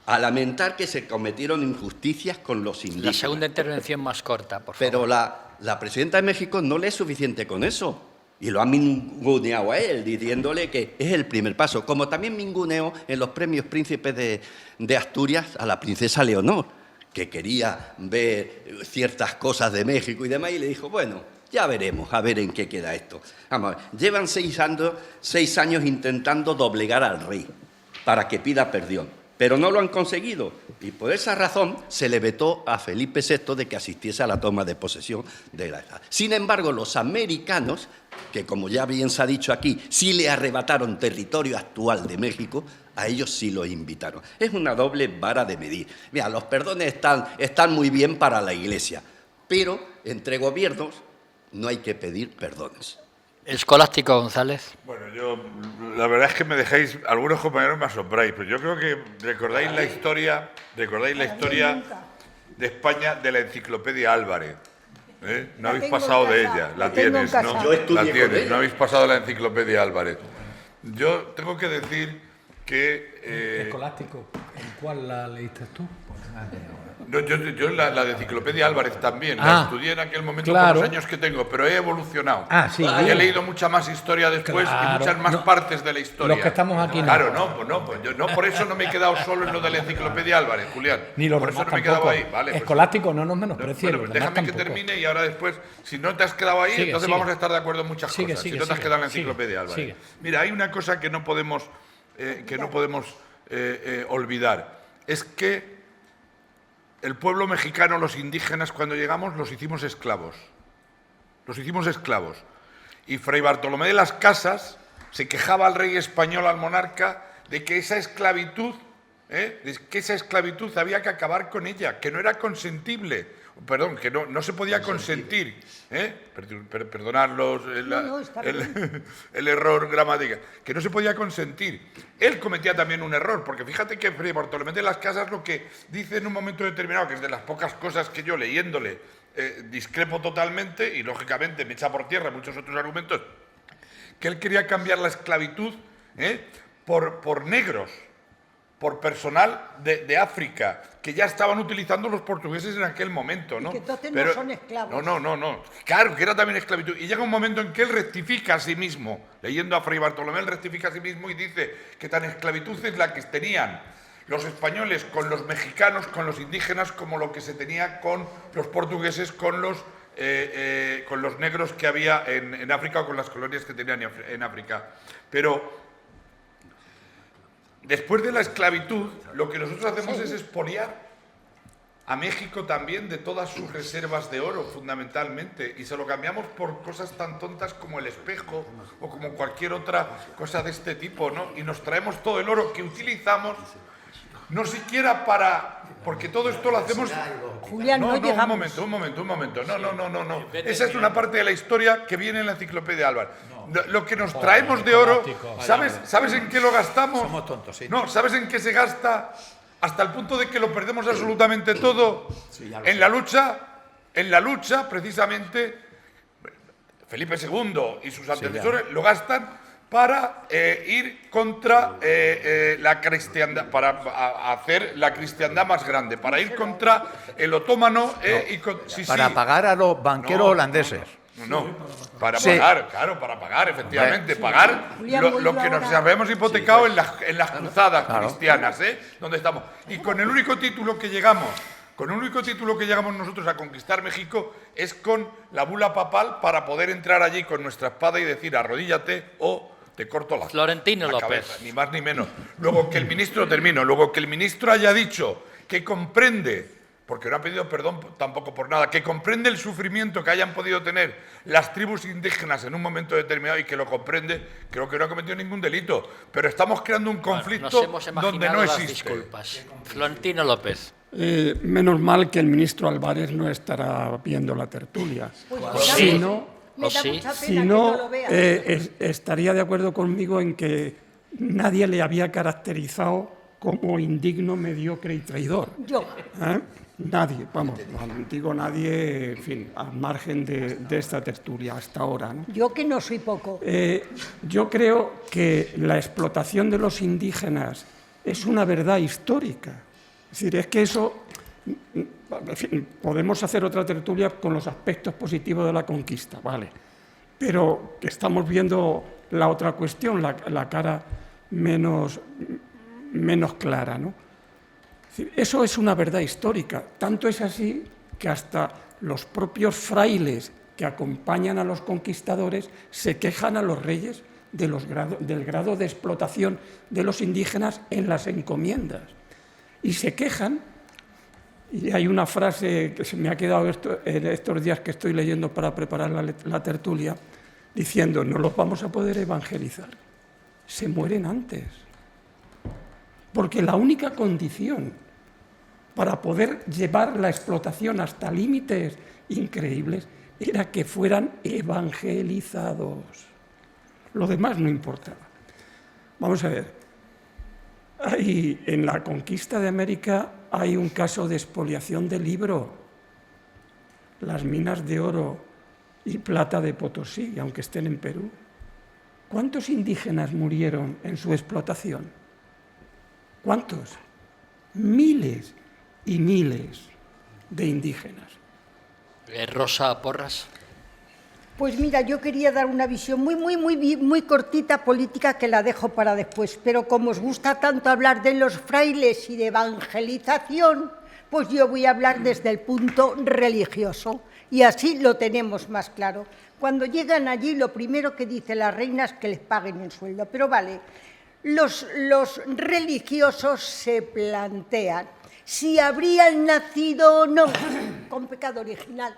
a lamentar que se cometieron injusticias con los indígenas. La segunda intervención más corta, por favor. Pero la presidenta de México no le es suficiente con eso, y lo ha minguneado a él, diciéndole que es el primer paso, como también minguneó en los premios Príncipes de Asturias a la princesa Leonor, que quería ver ciertas cosas de México y demás, y le dijo, bueno, ya veremos, a ver en qué queda esto. Vamos a ver, llevan 6 años intentando doblegar al rey para que pida perdón, pero no lo han conseguido, y por esa razón se le vetó a Felipe VI de que asistiese a la toma de posesión de la isla. Sin embargo, los americanos, que como ya bien se ha dicho aquí, sí le arrebataron territorio actual de México, a ellos sí los invitaron. Es una doble vara de medir. Mira, los perdones están muy bien para la Iglesia, pero entre gobiernos no hay que pedir perdones. Escolástico González. Bueno, la verdad es que me dejáis, algunos compañeros me asombráis, pero yo creo que recordáis la historia de España de la enciclopedia Álvarez. No habéis pasado de ella, la tienes, ¿no? Yo estudié La tienes, con ella. no habéis pasado la enciclopedia Álvarez. Yo tengo que decir que... Escolástico, ¿en cuál la leíste tú? No, yo la de Enciclopedia Álvarez también, la estudié en aquel momento claro. por los años que tengo, pero he evolucionado. Sí. He leído mucha más historia después y muchas más partes de la historia. Los que estamos aquí no. Claro, yo por eso no me he quedado solo en lo de la Enciclopedia Álvarez, Julián. Ni los por eso demás no me he quedado tampoco. ahí. Vale, pues, Escolástico, no nos menosprecies. bueno, déjame que termine y ahora después, si no te has quedado ahí, entonces vamos a estar de acuerdo en muchas cosas. Si no te has quedado en la Enciclopedia Álvarez. Mira, hay una cosa que no podemos olvidar. Es que el pueblo mexicano, los indígenas, cuando llegamos, los hicimos esclavos. Los hicimos esclavos. Y Fray Bartolomé de las Casas se quejaba al rey español, al monarca, de que esa esclavitud, había que acabar con ella, que no era consentible, perdón, que no se podía consentir. Perdonad el error gramatical, que no se podía consentir. Él cometía también un error, porque fíjate que Fray Bartolomé de las Casas lo que dice en un momento determinado, que es de las pocas cosas que yo leyéndole discrepo totalmente, y lógicamente me echa por tierra muchos otros argumentos, que él quería cambiar la esclavitud por negros, por personal de África, que ya estaban utilizando los portugueses en aquel momento, ¿no? Y que entonces no son esclavos. No. Claro, que era también esclavitud. Y llega un momento en que él rectifica a sí mismo, leyendo a Fray Bartolomé, él rectifica a sí mismo y dice que tan esclavitud es la que tenían los españoles con los mexicanos, con los indígenas, como lo que se tenía con los portugueses, con los negros que había en África o con las colonias que tenían en África. Pero después de la esclavitud, lo que nosotros hacemos es expoliar a México también de todas sus reservas de oro, fundamentalmente, y se lo cambiamos por cosas tan tontas como el espejo o como cualquier otra cosa de este tipo, ¿no? Y nos traemos todo el oro que utilizamos, no siquiera para... Porque todo esto lo hacemos... Julián, un momento. No. Esa es una parte de la historia que viene en la enciclopedia Álvar. Lo que nos traemos de oro, ¿sabes en qué lo gastamos? Somos tontos, sí. No, ¿sabes en qué se gasta? Hasta el punto de que lo perdemos absolutamente todo. En la lucha, precisamente, Felipe II y sus antecesores lo gastan para ir contra la cristiandad, para hacer la cristiandad más grande, para ir contra el otomano para pagar a los banqueros holandeses. Para pagar, efectivamente, pagar lo que nos habíamos hipotecado en las cruzadas cristianas, donde estamos. Y con el único título que llegamos nosotros a conquistar México es con la bula papal para poder entrar allí con nuestra espada y decir arrodíllate o te corto la Florentino López. cabeza, ni más ni menos. Luego que el ministro haya dicho que comprende, porque no ha pedido perdón tampoco por nada, que comprende el sufrimiento que hayan podido tener las tribus indígenas en un momento determinado y que lo comprende, creo que no ha cometido ningún delito. Pero estamos creando un conflicto donde no existe. Disculpas. Florentino López. Menos mal que el ministro Álvarez no estará viendo la tertulia. Si no, estaría de acuerdo conmigo en que nadie le había caracterizado como indigno, mediocre y traidor. Yo. Nadie, digo nadie, en fin, al margen de esta tertulia hasta ahora, ¿no? Yo que no soy poco. Yo creo que la explotación de los indígenas es una verdad histórica. Es decir, es que eso, en fin, podemos hacer otra tertulia con los aspectos positivos de la conquista, vale, pero que estamos viendo la otra cuestión, la cara menos clara, ¿no? Es decir, eso es una verdad histórica. Tanto es así que hasta los propios frailes que acompañan a los conquistadores se quejan a los reyes del grado de explotación de los indígenas en las encomiendas. Y se quejan, y hay una frase que se me ha quedado estos días que estoy leyendo para preparar la tertulia, diciendo, no los vamos a poder evangelizar, se mueren antes. Porque la única condición para poder llevar la explotación hasta límites increíbles era que fueran evangelizados. Lo demás no importaba. Vamos a ver. En la conquista de América hay un caso de expoliación del Ebro, las minas de oro y plata de Potosí, aunque estén en Perú. ¿Cuántos indígenas murieron en su explotación? ¿Cuántos? Miles y miles de indígenas. Rosa Porras. Pues mira, yo quería dar una visión muy cortita política que la dejo para después, pero como os gusta tanto hablar de los frailes y de evangelización, pues yo voy a hablar desde el punto religioso y así lo tenemos más claro. Cuando llegan allí, lo primero que dice la reina es que les paguen el sueldo, pero vale, los religiosos se plantean si habrían nacido o no con pecado original,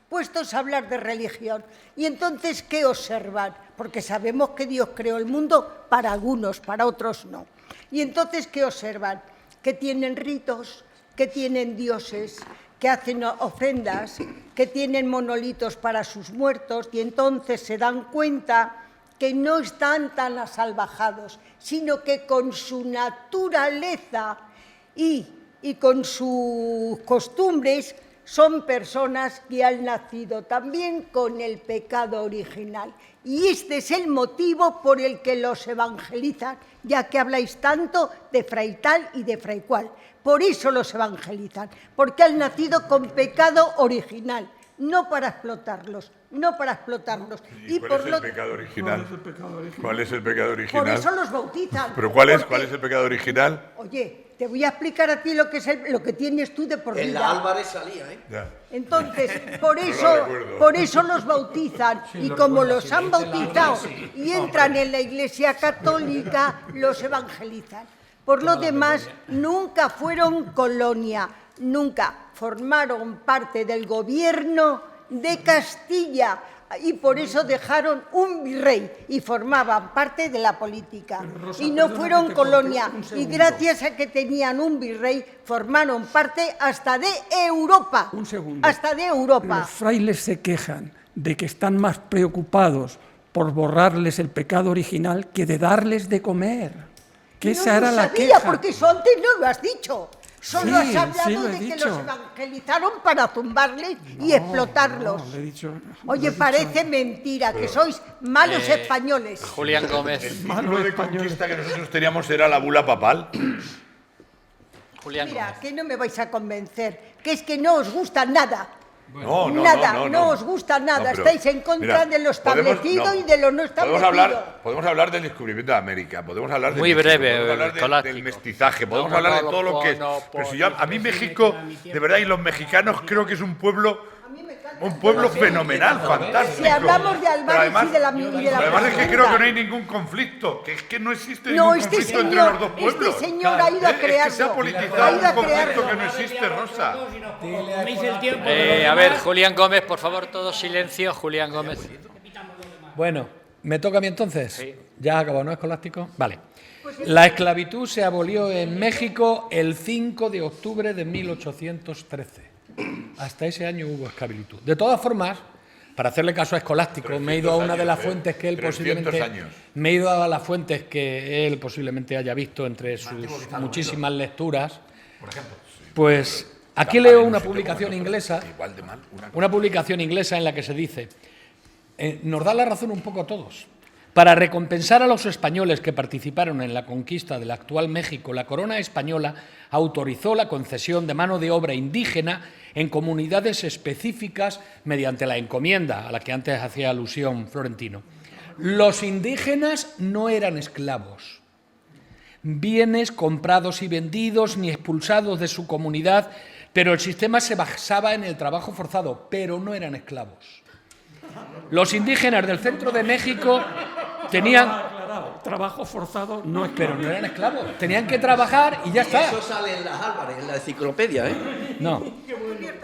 puestos a hablar de religión. Y entonces, ¿qué observan? Porque sabemos que Dios creó el mundo para algunos, para otros no. Y entonces, ¿qué observan? Que tienen ritos, que tienen dioses, que hacen ofrendas, que tienen monolitos para sus muertos, y entonces se dan cuenta que no están tan asalvajados, sino que con su naturaleza y con sus costumbres son personas que han nacido también con el pecado original. Y este es el motivo por el que los evangelizan, ya que habláis tanto de fray tal y de fray cual. Por eso los evangelizan, porque han nacido con pecado original, no para explotarlos, no para explotarlos. ¿Y cuál es el pecado original? ¿Cuál es el pecado original? Por eso los bautizan. ¿Pero cuál es el pecado original? Oye, te voy a explicar a ti lo que tienes tú de por vida. En la Álvarez salía, ¿eh? Ya. Entonces, por eso los bautizan, y como los han bautizado y entran en la Iglesia Católica, los evangelizan. Por lo demás, nunca fueron colonia, nunca formaron parte del gobierno de Castilla, y por eso dejaron un virrey y formaban parte de la política. Rosa, Y no perdona fueron que te corte colonia, un y segundo. gracias a que tenían un virrey, formaron parte hasta de Europa. Un segundo. Hasta de Europa. Los frailes se quejan de que están más preocupados por borrarles el pecado original que de darles de comer. Que esa era la sabía, queja. porque eso antes no lo has dicho. Solo has Sí, hablado sí, lo he de que dicho. los evangelizaron para zumbarles y explotarlos. No, le he dicho, Oye, parece mentira que sois malos españoles. Julián Gómez. El título de conquista que nosotros teníamos era la bula papal. Julián Mira, Gómez. que no me vais a convencer, que es que no os gusta nada. No, No os gusta nada, pero, estáis en contra de lo establecido y de lo no establecido. Podemos hablar del descubrimiento de América, podemos hablar de Muy México, breve, podemos hablar Colástico. del mestizaje, podemos hablar de todo lo que es. Pero si yo, a mí México, de verdad, y los mexicanos creo que es un pueblo fenomenal, fantástico. Si hablamos de Pero Álvarez además, y de la pero además es que presidenta. creo que no hay ningún conflicto, que es que no existe No, ningún conflicto entre los dos pueblos. este señor ha ido a Es que se ha crearlo. politizado Ha ido a un conflicto crearlo. que no existe, Rosa. Coméis el tiempo de los A ver, demás. Julián Gómez, por favor, todo silencio. Julián Gómez. Bueno, ¿me toca a mí entonces? Sí. ¿Ya ha acabado, no, escolástico? Vale. La esclavitud se abolió en México el 5 de octubre de 1813. Hasta ese año hubo esclavitud. De todas formas, para hacerle caso a Escolástico, me he ido a una de las fuentes que él 300 posiblemente... años. Me he ido a las fuentes que él posiblemente haya visto entre sus muchísimas lecturas. Pues aquí leo una publicación inglesa, Igual de mal, una publicación inglesa en la que se dice, nos da la razón un poco a todos. Para recompensar a los españoles que participaron en la conquista del actual México, la corona española autorizó la concesión de mano de obra indígena en comunidades específicas mediante la encomienda a la que antes hacía alusión Florentino. Los indígenas no eran esclavos, bienes comprados y vendidos ni expulsados de su comunidad, pero el sistema se basaba en el trabajo forzado, pero no eran esclavos. Los indígenas del centro de México tenían... Trabajo forzado no es Pero no eran esclavos, tenían que trabajar y ya está. Eso sale en las Álvarez, en la enciclopedia, ¿eh? No.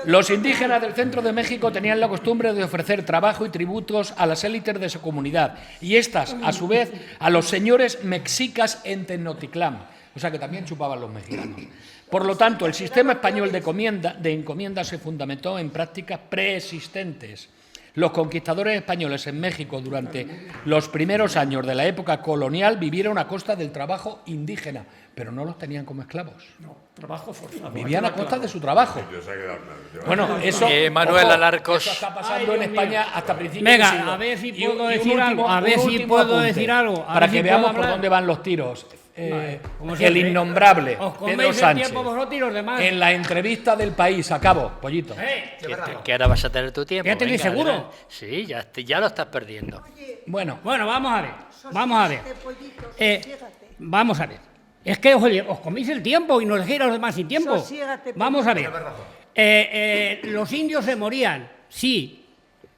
Los indígenas del centro de México tenían la costumbre de ofrecer trabajo y tributos a las élites de su comunidad y estas, a su vez, a los señores mexicas en Tenochtitlán, o sea que también chupaban los mexicanos. Por lo tanto, el sistema español de encomienda se fundamentó en prácticas preexistentes. Los conquistadores españoles en México durante los primeros años de la época colonial vivieron a costa del trabajo indígena, pero no los tenían como esclavos. trabajo forzado. Vivían a costa de su trabajo. Se ha quedado claro. Bueno, eso, Manuel ojo, Alarcos. eso está pasando en España hasta principios Venga, de siglo. a ver si Y un puedo decir último- algo, a un ver si último puedo apunte, decir algo, a para ver que si veamos puedo por hablar. dónde van los tiros. Como El siempre. innombrable Os Pedro coméis el Sánchez, tiempo vosotros y los demás. en la entrevista del País, acabo, pollito. Que ahora vas a tener tu tiempo. ¿Ya tenéis Venga, seguro? adelante. Sí, ya lo estás perdiendo. Bueno, Bueno, vamos a ver, vamos a ver. Sosiégate. Vamos a ver. Es que, oye, os coméis el tiempo y nos dejéis a los demás sin tiempo. Sosiégate, Vamos a ver. Los indios se morían, sí.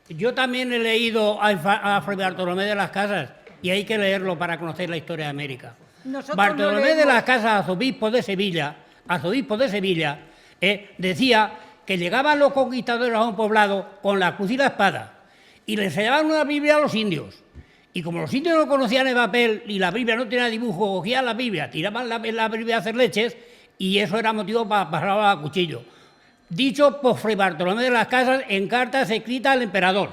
Yo también he leído a Fray Bartolomé de las Casas y hay que leerlo para conocer la historia de América. Nosotros Bartolomé no de leemos. las Casas, arzobispo de Sevilla, arzobispo de Sevilla, decía que llegaban los conquistadores a un poblado con la cruz y la espada y les enseñaban una Biblia a los indios. Y como los indios no conocían el papel y la Biblia no tenía dibujo, cogían la Biblia, tiraban la Biblia a hacer leches y eso era motivo para pasarlo a cuchillo. Dicho por Fray Bartolomé de las Casas en cartas escritas al emperador.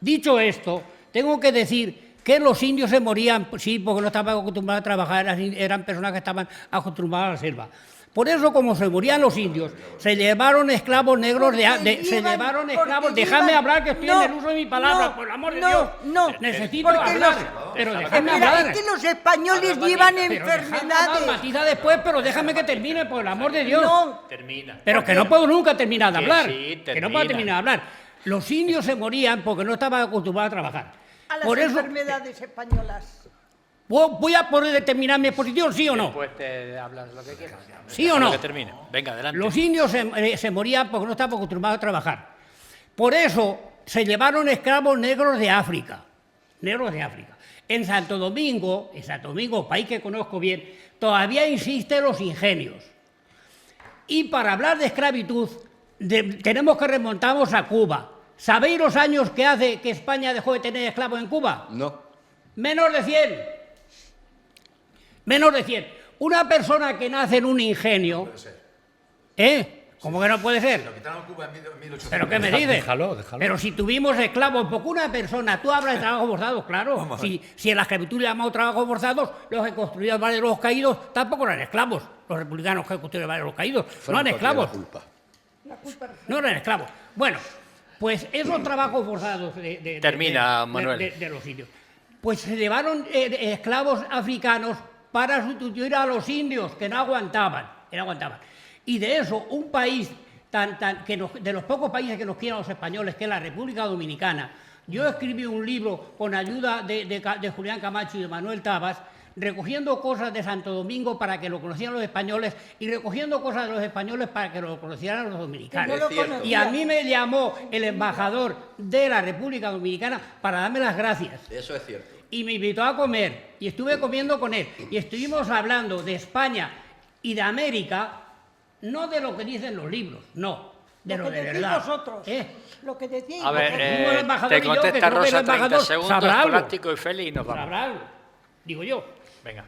Dicho esto, tengo que decir que los indios se morían, sí, porque no estaban acostumbrados a trabajar, eran personas que estaban acostumbradas a la selva. Por eso, como se morían los indios, se llevaron esclavos negros se llevaron esclavos. Déjame hablar, que estoy en el uso de mi palabra, por el amor de Dios. Necesito hablar, pero déjame hablar. Es que los españoles llevan enfermedades. Matiza después, pero déjame que termine, por el amor de Dios. No. Termina. Pero que no puedo nunca terminar de hablar. Sí, que no puedo terminar de hablar. Los indios se morían porque no estaban acostumbrados a trabajar. A las por eso, enfermedades españolas. ¿voy a poder determinar mi exposición, sí o no? Después te hablas lo que quieras. ¿Sí o no? Que termine. Venga, adelante. Los indios se morían porque no estaban acostumbrados a trabajar. Por eso se llevaron esclavos negros de África. Negros de África. En Santo Domingo, país que conozco bien, todavía insisten los ingenios. Y para hablar de esclavitud, tenemos que remontarnos a Cuba. ¿Sabéis los años que hace que España dejó de tener esclavos en Cuba? No. Menos de 100. Menos de 100. Una persona que nace en un ingenio... ¿Cómo que no puede ser? ¿Pero qué me dices? Déjalo. Pero si tuvimos esclavos, porque una persona, tú hablas de trabajo forzado, claro. Si en la esclavitud le llamamos trabajo forzados, los que construyeron el Valle de los Caídos tampoco eran esclavos. Los republicanos que construyeron el Valle de los Caídos no eran esclavos. No eran esclavos. Bueno, pues esos trabajos forzados Termina, Manuel. de los indios. Pues se llevaron esclavos africanos para sustituir a los indios, que no aguantaban. Y de eso, un país de los pocos países que nos quieren los españoles, que es la República Dominicana, yo escribí un libro con ayuda de Julián Camacho y de Manuel Tabas, recogiendo cosas de Santo Domingo para que lo conocieran los españoles y recogiendo cosas de los españoles para que lo conocieran los dominicanos. Y a mí me llamó el embajador de la República Dominicana para darme las gracias. Eso es cierto. Y me invitó a comer, y estuve comiendo con él, y estuvimos hablando de España y de América, no de lo que dicen los libros, no, de lo de verdad. Vosotros, lo que decís. A ver, te contesta Rosa 30 segundos, Escolástico y Félix, y nos vamos. Sabrá algo, digo yo. Venga.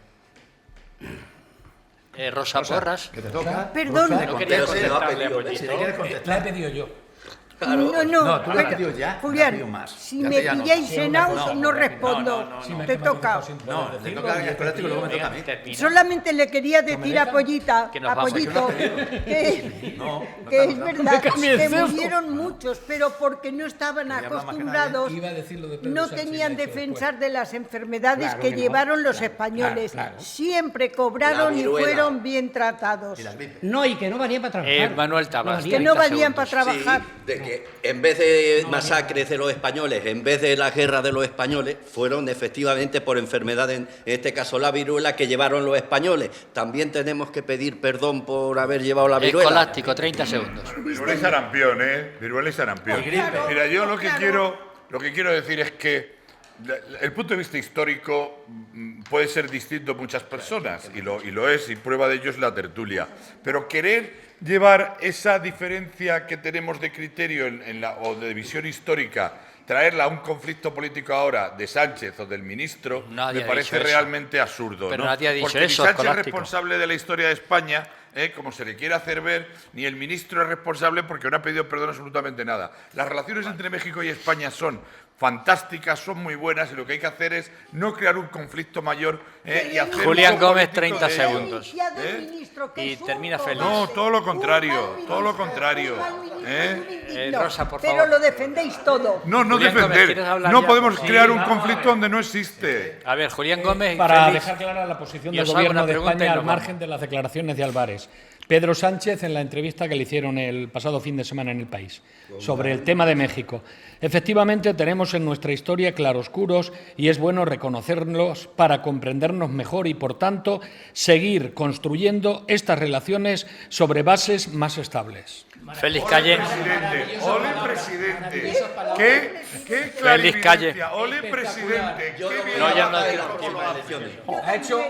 Rosa Porras. Que te toca. Perdón. ¿No querías contestarle a Pollito? La he pedido yo. No, tú lo has pedido ya, Julián, más. si Ya me te llamo. pilláis en aus, no respondo. Te toca. No, te toca al Escolástico y luego me toca a mí. Solamente le quería decir a Pollito Que nos vamos. que No, es verdad cambie que el cebo. murieron muchos, pero porque no estaban acostumbrados, Iba a decir lo de Pedro no Sánchez, tenían lo he dicho defensar de las enfermedades Claro que que no. llevaron los españoles. claro. Siempre cobraron La y viruela. fueron bien tratados. Y la gripe. No, y que no valían para trabajar. Manuel Tabas. Que no 30 valían para segundos. trabajar. Sí, de que en vez de masacres de los españoles, en vez de la guerra de los españoles, fueron efectivamente por enfermedades, en este caso la viruela, que llevaron los españoles. También tenemos que pedir perdón por haber llevado la viruela. Escolástico, 30 segundos. Viruela y sarampión, Viruela y sarampión. Mira, yo lo que quiero decir es que el punto de vista histórico puede ser distinto a muchas personas, y lo es, y prueba de ello es la tertulia. Pero querer llevar esa diferencia que tenemos de criterio o de visión histórica, traerla a un conflicto político ahora de Sánchez o del ministro, Nadie me ha parece dicho eso. realmente absurdo. Pero ¿no? nadie ha dicho Porque eso, ni Sánchez es Escolástico. responsable de la historia de España, como se le quiere hacer ver, ni el ministro es responsable porque no ha pedido perdón absolutamente nada. Las relaciones entre México y España son fantásticas, son muy buenas, y lo que hay que hacer es no crear un conflicto mayor y hacer Julián uso Gómez, político 30 de- segundos. Y termina feliz. No, todo lo contrario, todo lo contrario. Rosa, por Pero favor. lo defendéis todo. No Julián Gómez, defender. ¿quieres hablar No ya? podemos Sí, crear un vamos, conflicto donde no existe. A ver, Julián Gómez y Para Félix. dejar clara la posición Y del os hago Gobierno una de pregunta y España nos al vamos. margen de las declaraciones de Álvarez. Pedro Sánchez, en la entrevista que le hicieron el pasado fin de semana en El País, sobre el tema de México. Efectivamente, tenemos en nuestra historia claroscuros y es bueno reconocerlos para comprendernos mejor y, por tanto, seguir construyendo estas relaciones sobre bases más estables. Félix Calle. Ole, presidente. ¿Qué Félix Calle. clarividencia? Ole, presidente. No, ya no tiene tiempo.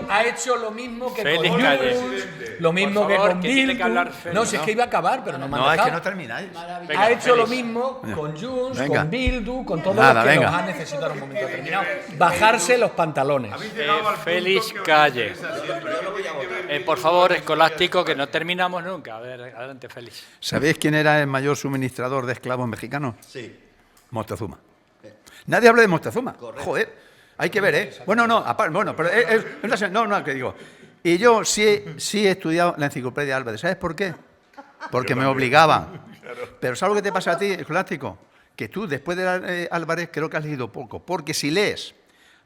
Ha hecho lo mismo que Félix con Calle. lo mismo que favor, con que tiene que hablar Bildu. Félix, No, si es que iba a acabar, pero no me han No, es que dejado. no termináis. Venga, Ha hecho lo Félix. mismo con Junts, Venga. con Bildu, con todos Nada, los que venga. nos han necesitado en un momento determinado. Bajarse los pantalones. Félix Calle. Por favor, escolástico, que no terminamos nunca. A ver, adelante, Félix. ¿Sabéis quién era el mayor suministrador de esclavos mexicanos? Sí. Moctezuma. Nadie habla de Moctezuma. Joder, hay que ver, ¿eh? Bueno, no, aparte, bueno, pero no, que digo. Y yo sí he estudiado la enciclopedia Álvarez. ¿Sabes por qué? Porque me obligaban. Pero ¿sabes lo que te pasa a ti, escolástico? Que tú, después de Álvarez, creo que has leído poco. Porque si lees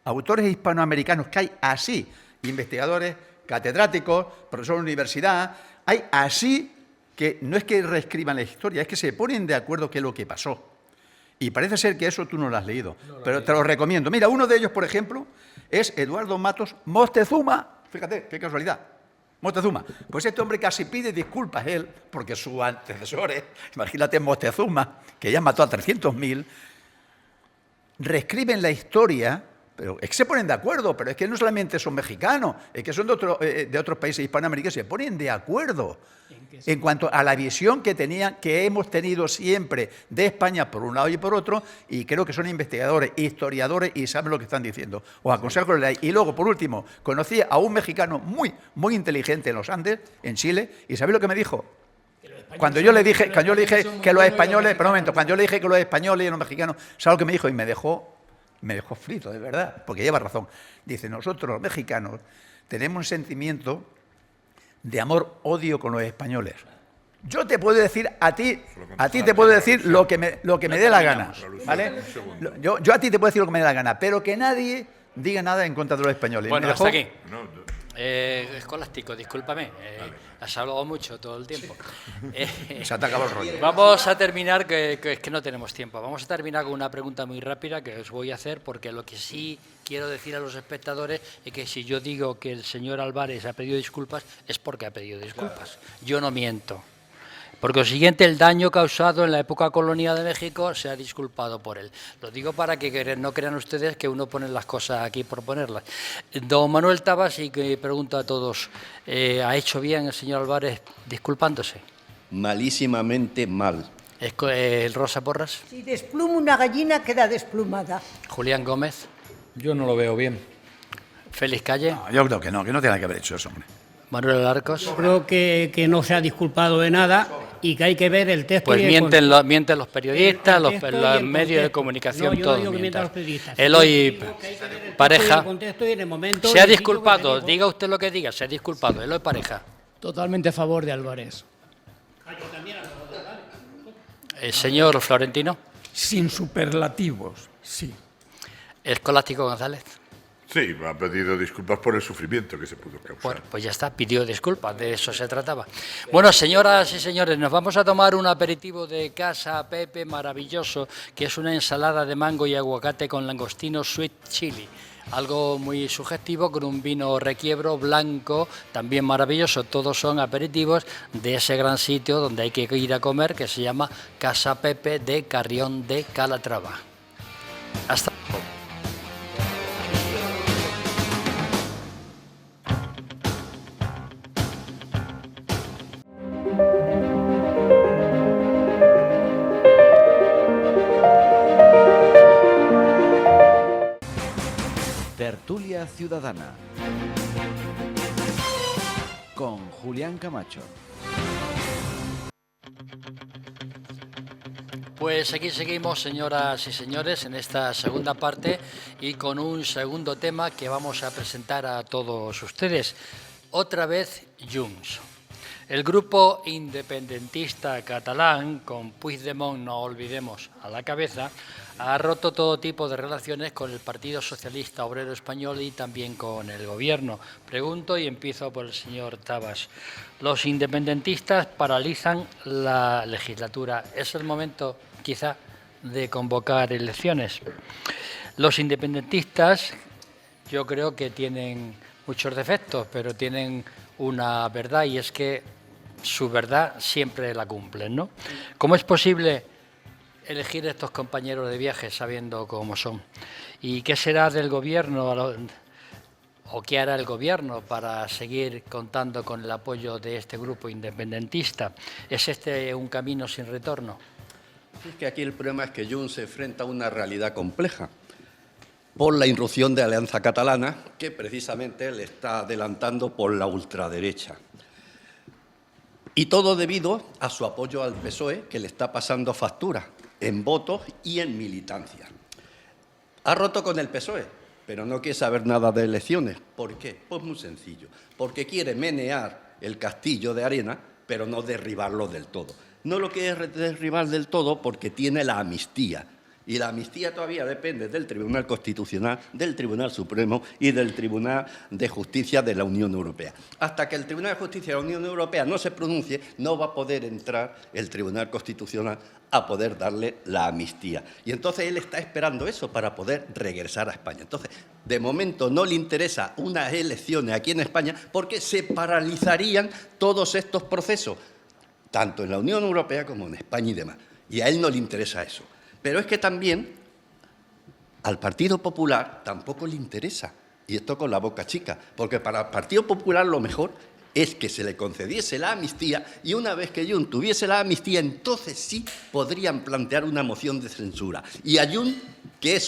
autores hispanoamericanos que hay así, investigadores, catedráticos, profesores de universidad, hay así que no es que reescriban la historia, es que se ponen de acuerdo qué es lo que pasó. Y parece ser que eso tú no lo has leído, pero te lo recomiendo. Mira, uno de ellos, por ejemplo, es Eduardo Matos Moctezuma. Fíjate, qué casualidad. Moctezuma. Pues este hombre casi pide disculpas él, porque sus antecesores, imagínate Moctezuma, que ya mató a 300.000, reescriben la historia, pero es que se ponen de acuerdo, pero es que no solamente son mexicanos, es que son de otros países hispanoamericanos, se ponen de acuerdo en cuanto a la visión que tenían, que hemos tenido siempre de España por un lado y por otro, y creo que son investigadores, historiadores y saben lo que están diciendo. Os aconsejo que lo leáis. Y luego, por último, conocí a un mexicano muy inteligente en los Andes, en Chile, y ¿sabéis lo que me dijo? Cuando yo le dije que los españoles, pero un momento, cuando yo le dije que los españoles y los mexicanos, ¿sabes lo que me dijo? Y me dejó frito, de verdad, porque lleva razón. Dice, nosotros los mexicanos tenemos un sentimiento de amor-odio con los españoles. Yo te puedo decir a ti te puedo decir lo que me dé la gana, ¿vale? Yo a ti te puedo decir lo que me dé la gana, pero que nadie diga nada en contra de los españoles. Bueno, Me dejó- hasta aquí. Escolástico, discúlpame. Has hablado mucho todo el tiempo. Se te acabó el rollo. Vamos a terminar, que es que no tenemos tiempo. Vamos a terminar con una pregunta muy rápida que os voy a hacer, porque lo que sí quiero decir a los espectadores es que si yo digo que el señor Álvarez ha pedido disculpas, es porque ha pedido disculpas. Yo no miento. Porque lo siguiente, el daño causado en la época colonial de México se ha disculpado por él. Lo digo para que no crean ustedes que uno pone las cosas aquí por ponerlas. Don Manuel Tabas, y que pregunto a todos, ¿ha hecho bien el señor Álvarez disculpándose? Malísimamente mal. ¿El Rosa Porras? Si despluma una gallina, queda desplumada. Julián Gómez. Yo no lo veo bien. Félix Calle. No, yo creo que no tiene que haber hecho eso, hombre. Manuel Alarcos. Creo que no se ha disculpado de nada y que hay que ver el texto. Pues y el mienten los periodistas, el texto y los el medios de contexto. comunicación, No, yo no todos digo que mientan mientan. los periodistas. Eloy Yo digo que hay que ver el texto y el Pareja contexto y en el momento se ha y el sitio disculpado. que se dijo. Diga usted lo que diga, se ha disculpado. Eloy Pareja. Totalmente a favor de Álvarez. El señor Florentino. Sin superlativos, sí. Escolástico González. Sí, me ha pedido disculpas por el sufrimiento que se pudo causar. Bueno, pues ya está, pidió disculpas, de eso se trataba. Bueno, señoras y señores, nos vamos a tomar un aperitivo de Casa Pepe maravilloso, que es una ensalada de mango y aguacate con langostino sweet chili. Algo muy sugestivo, con un vino requiebro blanco, también maravilloso. Todos son aperitivos de ese gran sitio donde hay que ir a comer, que se llama Casa Pepe de Carrión de Calatrava. Hasta luego. Tertulia Ciudadana con Julián Camacho. Pues aquí seguimos, señoras y señores, en esta segunda parte y con un segundo tema que vamos a presentar a todos ustedes. Otra vez, Junts. El grupo independentista catalán, con Puigdemont, no olvidemos, a la cabeza, ha roto todo tipo de relaciones con el Partido Socialista Obrero Español y también con el Gobierno. Pregunto y empiezo por el señor Tabas. Los independentistas paralizan la legislatura. ¿Es el momento, quizá, de convocar elecciones? Los independentistas, yo creo que tienen muchos defectos, pero tienen una verdad, y es que su verdad siempre la cumplen, ¿no? ¿Cómo es posible elegir estos compañeros de viaje sabiendo cómo son? ¿Y qué será del Gobierno ¿O qué hará el Gobierno para seguir contando con el apoyo de este grupo independentista? ¿Es este un camino sin retorno? Es que aquí el problema es que Junts se enfrenta a una realidad compleja por la irrupción de Alianza Catalana, que precisamente le está adelantando por la ultraderecha. Y todo debido a su apoyo al PSOE, que le está pasando factura en votos y en militancia. Ha roto con el PSOE, pero no quiere saber nada de elecciones. ¿Por qué? Pues muy sencillo. Porque quiere menear el castillo de arena, pero no derribarlo del todo. No lo quiere derribar del todo porque tiene la amnistía. Y la amnistía todavía depende del Tribunal Constitucional, del Tribunal Supremo y del Tribunal de Justicia de la Unión Europea. Hasta que el Tribunal de Justicia de la Unión Europea no se pronuncie, no va a poder entrar el Tribunal Constitucional a poder darle la amnistía. Y entonces él está esperando eso para poder regresar a España. Entonces, de momento no le interesa unas elecciones aquí en España porque se paralizarían todos estos procesos, tanto en la Unión Europea como en España y demás. Y a él no le interesa eso. Pero es que también al Partido Popular tampoco le interesa, y esto con la boca chica, porque para el Partido Popular lo mejor es que se le concediese la amnistía y una vez que Junts tuviese la amnistía, entonces sí podrían plantear una moción de censura. Y a Junts, que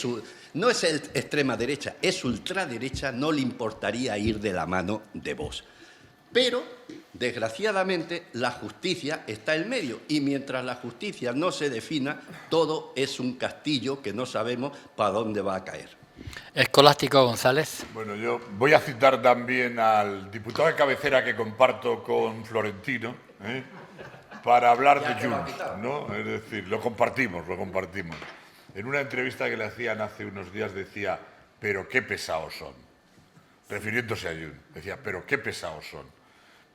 no es extrema derecha, es ultraderecha, no le importaría ir de la mano de Vox. Pero, desgraciadamente, la justicia está en medio y mientras la justicia no se defina, todo es un castillo que no sabemos para dónde va a caer. Escolástico González. Bueno, yo voy a citar también al diputado de cabecera que comparto con Florentino, para hablar de Junts, ¿no? Es decir, lo compartimos. En una entrevista que le hacían hace unos días decía, pero qué pesados son, refiriéndose a Junts. Decía, pero qué pesados son.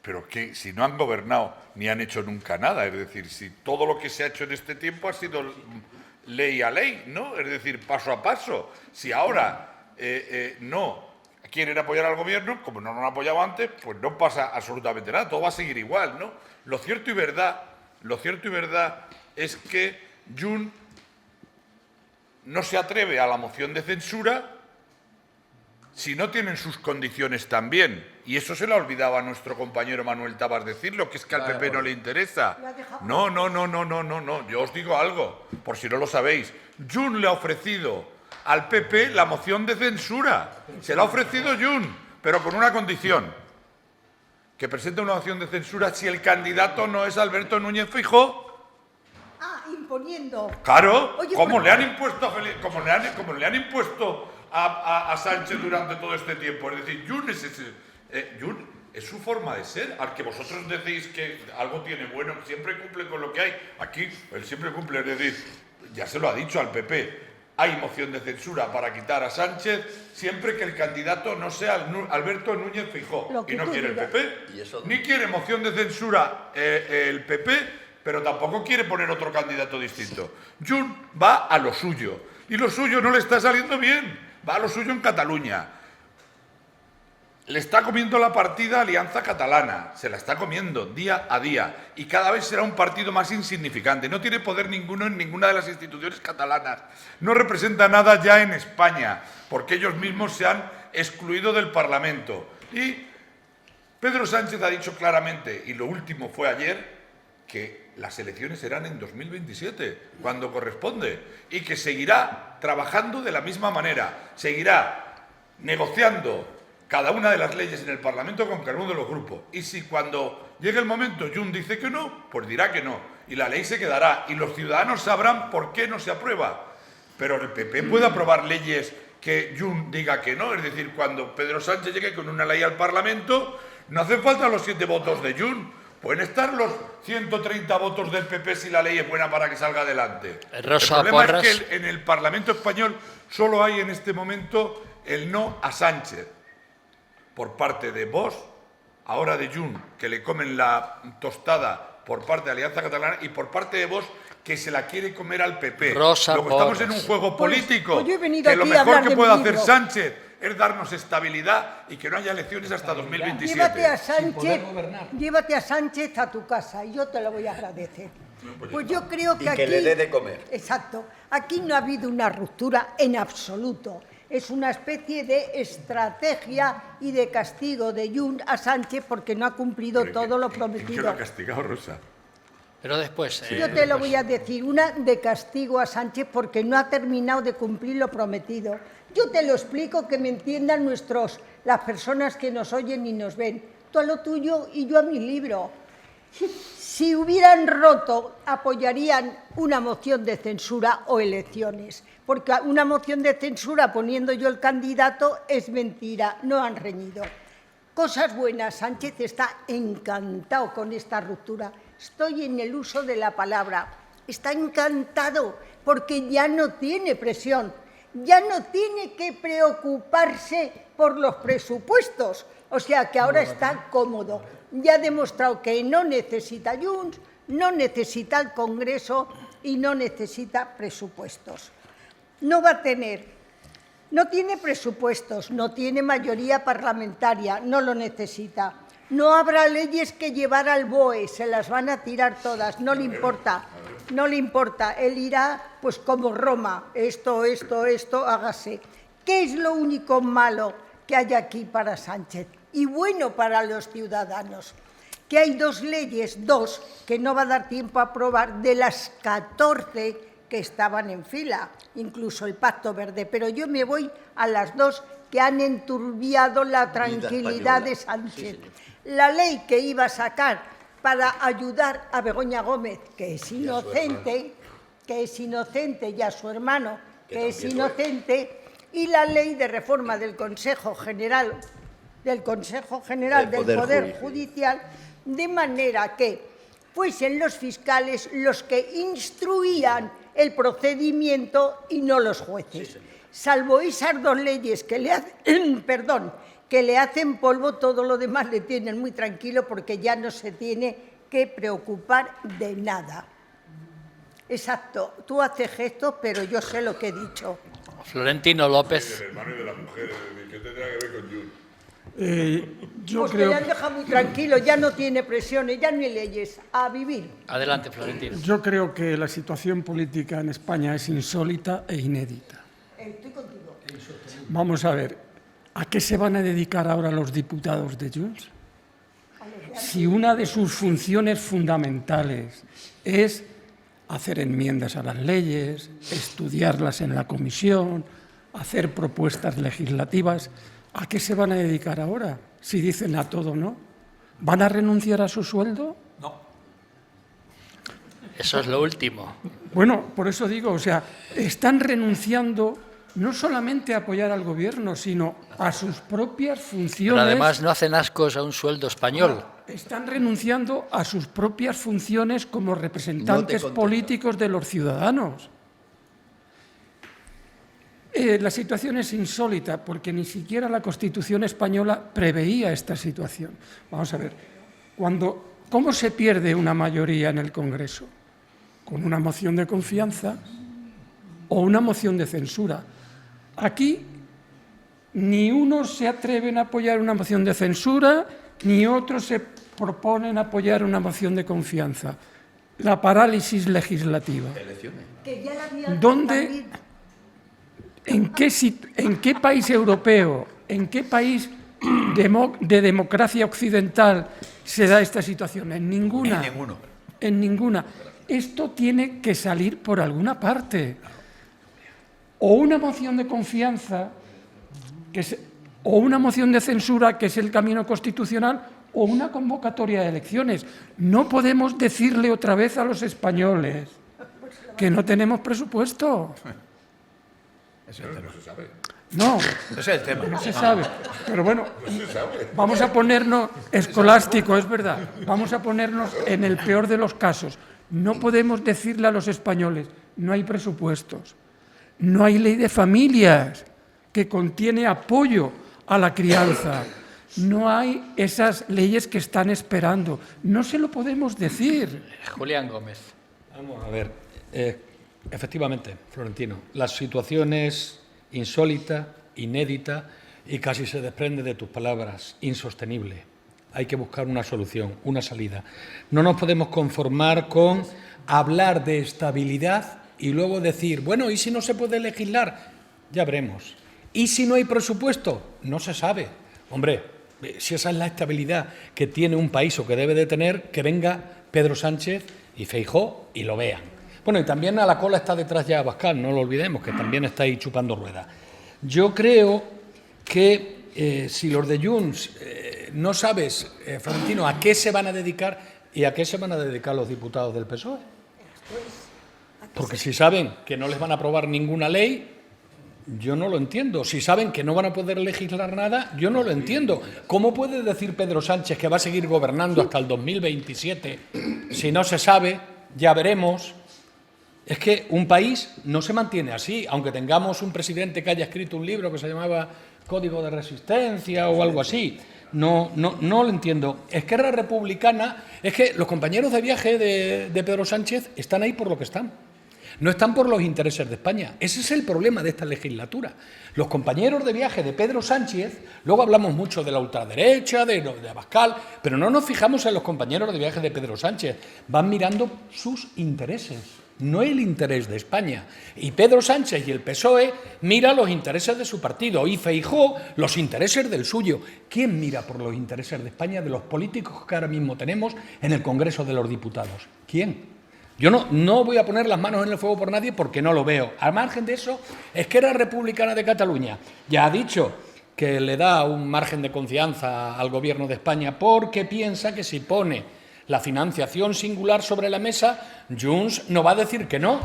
Pero que si no han gobernado ni han hecho nunca nada, es decir, si todo lo que se ha hecho en este tiempo ha sido ley a ley, ¿no? Es decir, paso a paso. Si ahora no quieren apoyar al gobierno, como no lo han apoyado antes, pues no pasa absolutamente nada, todo va a seguir igual, ¿no? Lo cierto y verdad es que Junts no se atreve a la moción de censura si no tienen sus condiciones también. Y eso se le ha olvidado a nuestro compañero Manuel Tabas decirlo, que es que al PP no le interesa. No. Yo os digo algo, por si no lo sabéis. Junts le ha ofrecido al PP la moción de censura. Se la ha ofrecido Junts, pero con una condición. Que presente una moción de censura si el candidato no es Alberto Núñez Feijóo. Imponiendo. Claro, como le han impuesto a Sánchez durante todo este tiempo. Es decir, Junts es su forma de ser. Al que vosotros decís que algo tiene bueno, siempre cumple con lo que hay. Aquí él siempre cumple, es decir, ya se lo ha dicho al PP. Hay moción de censura para quitar a Sánchez siempre que el candidato no sea Alberto Núñez Feijóo. Y no quiere el PP, ni quiere moción de censura el PP, pero tampoco quiere poner otro candidato distinto. Junts va a lo suyo. Y lo suyo no le está saliendo bien. Va a lo suyo en Cataluña. Le está comiendo la partida Alianza Catalana. Se la está comiendo día a día. Y cada vez será un partido más insignificante. No tiene poder ninguno en ninguna de las instituciones catalanas. No representa nada ya en España, porque ellos mismos se han excluido del Parlamento. Y Pedro Sánchez ha dicho claramente, y lo último fue ayer, que las elecciones serán en 2027, cuando corresponde, y que seguirá trabajando de la misma manera, seguirá negociando cada una de las leyes en el Parlamento con cada uno de los grupos. Y si cuando llegue el momento Junts dice que no, pues dirá que no, y la ley se quedará, y los ciudadanos sabrán por qué no se aprueba. Pero el PP puede aprobar leyes que Junts diga que no, es decir, cuando Pedro Sánchez llegue con una ley al Parlamento, no hacen falta los 7 votos de Junts. Pueden estar los 130 votos del PP si la ley es buena para que salga adelante. El problema es que en el Parlamento español solo hay en este momento el no a Sánchez. Por parte de Vox, ahora de Junts, que le comen la tostada por parte de Alianza Catalana, y por parte de Vox, que se la quiere comer al PP. Luego estamos en un juego político, que lo mejor que puede hacer Sánchez es darnos estabilidad y que no haya elecciones hasta 2027. Llévate a Sánchez a tu casa y yo te lo voy a agradecer. Pues yo creo que aquí... Y que le dé de comer. Exacto. Aquí no ha habido una ruptura en absoluto. es una especie de estrategia y de castigo de Junts a Sánchez porque no ha cumplido todo lo ¿Quién prometido. lo ha castigado, Rosa? Pero después... Yo te lo voy a decir, una de castigo a Sánchez porque no ha terminado de cumplir lo prometido. Yo te lo explico, que me entiendan las personas que nos oyen y nos ven. Tú a lo tuyo y yo a mi libro. Si hubieran roto, apoyarían una moción de censura o elecciones, porque una moción de censura poniendo yo el candidato es mentira, no han reñido. Cosas buenas, Sánchez está encantado con esta ruptura. Estoy en el uso de la palabra. Está encantado porque ya no tiene presión, ya no tiene que preocuparse por los presupuestos. O sea que ahora está cómodo. Ya ha demostrado que no necesita Junts, no necesita el Congreso y no necesita presupuestos. No va a tener, no tiene presupuestos, no tiene mayoría parlamentaria, no lo necesita. No habrá leyes que llevar al BOE, se las van a tirar todas, no le importa. No le importa, él irá pues como Roma, esto, hágase. ¿Qué es lo único malo que hay aquí para Sánchez? Y bueno para los ciudadanos, que hay dos leyes, que no va a dar tiempo a aprobar, de las 14 que estaban en fila, incluso el Pacto Verde, pero yo me voy a las 2 que han enturbiado la tranquilidad de Sánchez. La ley que iba a sacar para ayudar a Begoña Gómez, que es inocente, y a su hermano, que es inocente, y la ley de reforma del Consejo General del Poder Judicial, de manera que fuesen los fiscales los que instruían el procedimiento y no los jueces. Salvo esas dos leyes que le hacen polvo, todo lo demás le tienen muy tranquilo porque ya no se tiene que preocupar de nada. Exacto, tú haces gestos, pero yo sé lo que he dicho. Florentino López. El hermano y de la mujer, ¿qué tendrá que ver con Junts? Yo Pues creo que le han dejado muy tranquilo, ya no tiene presiones, ya no hay leyes, a vivir. Adelante, Florentino. Yo creo que la situación política en España es insólita e inédita. Estoy contigo. Vamos a ver, ¿a qué se van a dedicar ahora los diputados de Junts? Si una de sus funciones fundamentales es hacer enmiendas a las leyes, estudiarlas en la comisión, hacer propuestas legislativas, ¿a qué se van a dedicar ahora? Si dicen a todo no. ¿Van a renunciar a su sueldo? No. Eso es lo último. Bueno, por eso digo, o sea, están renunciando no solamente a apoyar al gobierno, sino a sus propias funciones. Pero además no hacen ascos a un sueldo español. Están renunciando a sus propias funciones como representantes políticos de los ciudadanos. La situación es insólita porque ni siquiera la Constitución española preveía esta situación. Vamos a ver, ¿cómo se pierde una mayoría en el Congreso? ¿Con una moción de confianza o una moción de censura? Aquí ni unos se atreven a apoyar una moción de censura, ni otros se proponen apoyar una moción de confianza. La parálisis legislativa. ¿Dónde? ¿En qué país europeo, en qué país de democracia occidental se da esta situación? En ninguna. En ninguno. En ninguna. Esto tiene que salir por alguna parte. O una moción de confianza, o una moción de censura, que es el camino constitucional, o una convocatoria de elecciones. No podemos decirle otra vez a los españoles que no tenemos presupuesto. No se sabe. No, Ese es el tema. no se sabe. Pero bueno, vamos a ponernos escolástico, es verdad. Vamos a ponernos en el peor de los casos. No podemos decirle a los españoles, no hay presupuestos, no hay ley de familias que contiene apoyo a la crianza, no hay esas leyes que están esperando. No se lo podemos decir. Julián Gómez. Vamos a ver. Efectivamente, Florentino, la situación es insólita, inédita y casi se desprende de tus palabras, insostenible. Hay que buscar una solución, una salida. No nos podemos conformar con hablar de estabilidad y luego decir, bueno, ¿y si no se puede legislar? Ya veremos. ¿Y si no hay presupuesto? No se sabe. Hombre, si esa es la estabilidad que tiene un país o que debe de tener, que venga Pedro Sánchez y Feijóo y lo vean. Bueno, y también a la cola está detrás ya Abascal, no lo olvidemos, que también está ahí chupando ruedas. Yo creo que si los de Junts no sabes, Florentino, a qué se van a dedicar y a qué se van a dedicar los diputados del PSOE. Porque si saben que no les van a aprobar ninguna ley, yo no lo entiendo. Si saben que no van a poder legislar nada, yo no lo entiendo. ¿Cómo puede decir Pedro Sánchez que va a seguir gobernando hasta el 2027 si no se sabe? Ya veremos. Es que un país no se mantiene así, aunque tengamos un presidente que haya escrito un libro que se llamaba Código de Resistencia o algo así. No lo entiendo. Esquerra Republicana, es que los compañeros de viaje de Pedro Sánchez están ahí por lo que están. No están por los intereses de España. Ese es el problema de esta legislatura. Los compañeros de viaje de Pedro Sánchez, luego hablamos mucho de la ultraderecha, de Abascal, pero no nos fijamos en los compañeros de viaje de Pedro Sánchez. Van mirando sus intereses, no el interés de España. Y Pedro Sánchez y el PSOE mira los intereses de su partido y Feijóo los intereses del suyo. ¿Quién mira por los intereses de España de los políticos que ahora mismo tenemos en el Congreso de los Diputados? ¿Quién? Yo no voy a poner las manos en el fuego por nadie porque no lo veo. Al margen de eso, Esquerra Republicana de Cataluña ya ha dicho que le da un margen de confianza al Gobierno de España porque piensa que si pone la financiación singular sobre la mesa, Junts no va a decir que no.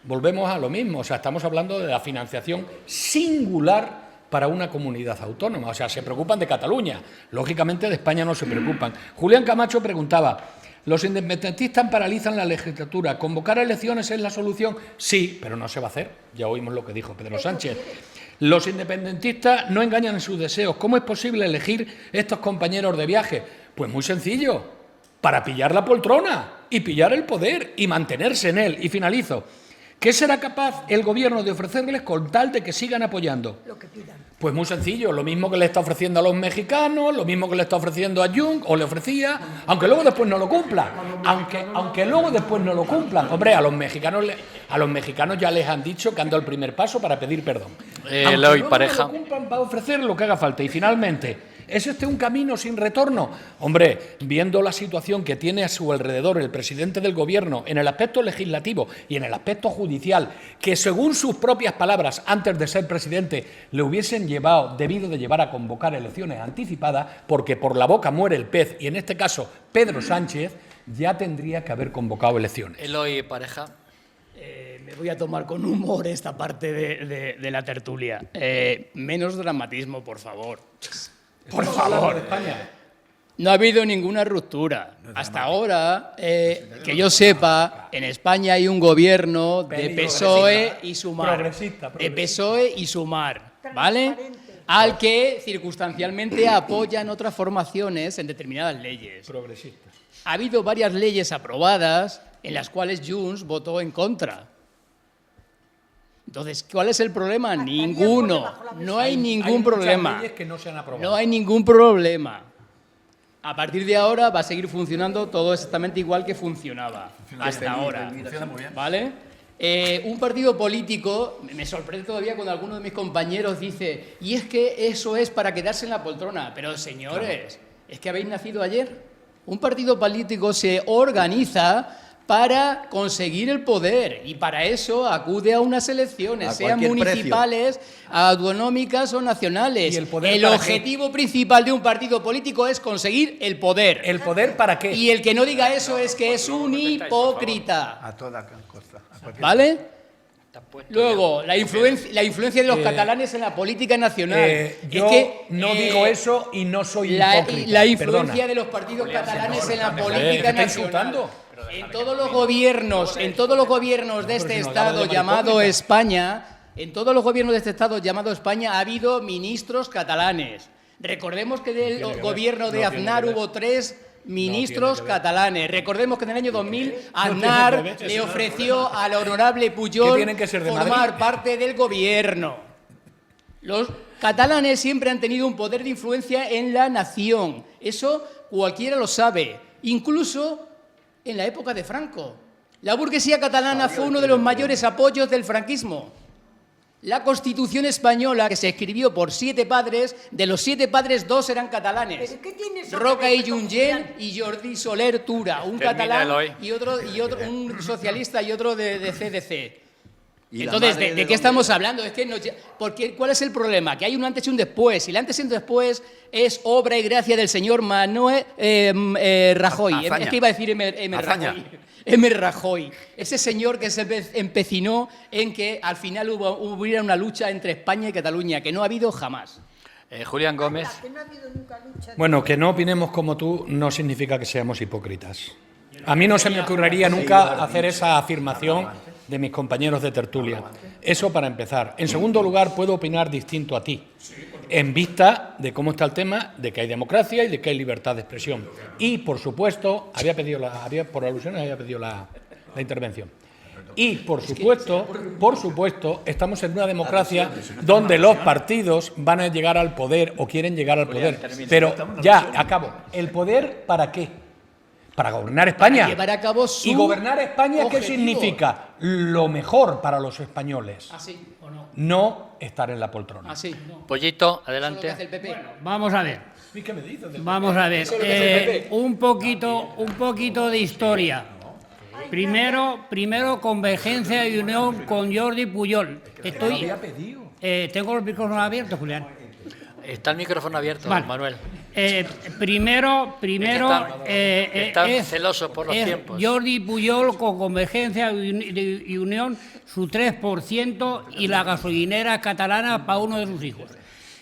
Volvemos a lo mismo, o sea, estamos hablando de la financiación singular para una comunidad autónoma. O sea, se preocupan de Cataluña. Lógicamente de España no se preocupan. Julián Camacho preguntaba: ¿los independentistas paralizan la legislatura? ¿Convocar elecciones es la solución? Sí, pero no se va a hacer. Ya oímos lo que dijo Pedro Sánchez. Los independentistas no engañan en sus deseos. ¿Cómo es posible elegir estos compañeros de viaje? Pues muy sencillo, para pillar la poltrona y pillar el poder y mantenerse en él. Y finalizo. ¿Qué será capaz el Gobierno de ofrecerles con tal de que sigan apoyando? Lo que pidan. Pues muy sencillo, lo mismo que le está ofreciendo a los mexicanos, lo mismo que le está ofreciendo a Junts, o le ofrecía, aunque luego después no lo cumplan. Aunque luego después no lo cumplan. Hombre, a los mexicanos ya les han dicho que han dado el primer paso para pedir perdón. Aunque luego Pareja. no lo cumplan, va a ofrecer lo que haga falta. Y finalmente, ¿es este un camino sin retorno? Hombre, viendo la situación que tiene a su alrededor el presidente del Gobierno en el aspecto legislativo y en el aspecto judicial, que según sus propias palabras, antes de ser presidente, le hubiesen debido de llevar a convocar elecciones anticipadas, porque por la boca muere el pez, y en este caso Pedro Sánchez, ya tendría que haber convocado elecciones. Eloy Pareja. Me voy a tomar con humor esta parte de la tertulia. Menos dramatismo, por favor. Por favor. De España. No ha habido ninguna ruptura. Hasta ahora, que yo sepa, en España hay un gobierno de PSOE y Sumar. Progresista. De PSOE y Sumar, ¿vale? Al que circunstancialmente apoyan otras formaciones en determinadas leyes. Progresistas. Ha habido varias leyes aprobadas en las cuales Junts votó en contra. Entonces, ¿cuál es el problema? Ninguno. No hay ningún problema. Leyes que no se han aprobado. No hay ningún problema. A partir de ahora va a seguir funcionando todo exactamente igual que funcionaba hasta ahora. Funciona muy bien. ¿Vale? Un partido político, me sorprende todavía cuando alguno de mis compañeros dice, y es que eso es para quedarse en la poltrona. Pero señores, ¿es que habéis nacido ayer? Un partido político se organiza para conseguir el poder y para eso acude a unas elecciones, sean municipales, autonómicas o nacionales. ¿Y el poder el para objetivo principal de un partido político es conseguir el poder. ¿El poder para qué? Y el que no diga eso es que es un hipócrita. A toda costa. ¿Vale? Luego, la influencia de los catalanes en la política nacional. Yo no digo eso y no soy hipócrita. La influencia de los partidos catalanes en la política nacional. En todos los gobiernos de este Estado llamado España, ha habido ministros catalanes. Recordemos que del gobierno de Aznar hubo 3 ministros catalanes. Recordemos que en el año 2000 Aznar le ofreció al honorable Pujol formar parte del gobierno. Los catalanes siempre han tenido un poder de influencia en la nación. Eso cualquiera lo sabe. Incluso en la época de Franco. La burguesía catalana fue uno de los mayores apoyos del franquismo. La Constitución española, que se escribió por 7 padres, de los 7 padres 2 eran catalanes. ¿Pero qué tiene eso Roca que i ver con Junyent Julián? y Jordi Soler Tura, un Termina, catalán Eloy. y otro, un socialista y otro de CDC. Y la Entonces, madre ¿de de qué dónde estamos era? hablando? Es que ¿cuál es el problema? Que hay un antes y un después. Y el antes y un después es obra y gracia del señor Manuel Rajoy. Azaña. Es que iba a decir Azaña. Rajoy. M. Rajoy, ese señor que se empecinó en que al final hubiera una lucha entre España y Cataluña, que no ha habido jamás. Julián Gómez. Que no ha habido nunca lucha. Bueno, que no opinemos como tú no significa que seamos hipócritas. A mí no se me ocurriría nunca hacer esa afirmación de mis compañeros de tertulia. Eso para empezar. En segundo lugar, puedo opinar distinto a ti, en vista de cómo está el tema, de que hay democracia y de que hay libertad de expresión. Y, por supuesto, por alusiones había pedido la intervención. Y, por supuesto, estamos en una democracia donde los partidos van a llegar al poder o quieren llegar al poder. Pero, ya, acabo. ¿El poder para qué? Para gobernar España. Para llevar a cabo su ¿Y gobernar España qué objetivo. significa? Lo mejor para los españoles. ¿Así o no? No estar en la poltrona. Así. Pollito, Eso es lo que adelante. hace el PP. Vamos a ver. ¿Qué me dices? Vamos a ver, Eso es lo que hace el PP. un poquito de historia. Primero Convergencia y Unión con Jordi Pujol. Tengo los micrófonos abiertos, Julián. Está el micrófono abierto, Vale. Manuel. Primero Están celosos por los tiempos. Jordi Pujol con Convergencia y Unión su 3% y la gasolinera catalana para uno de sus hijos.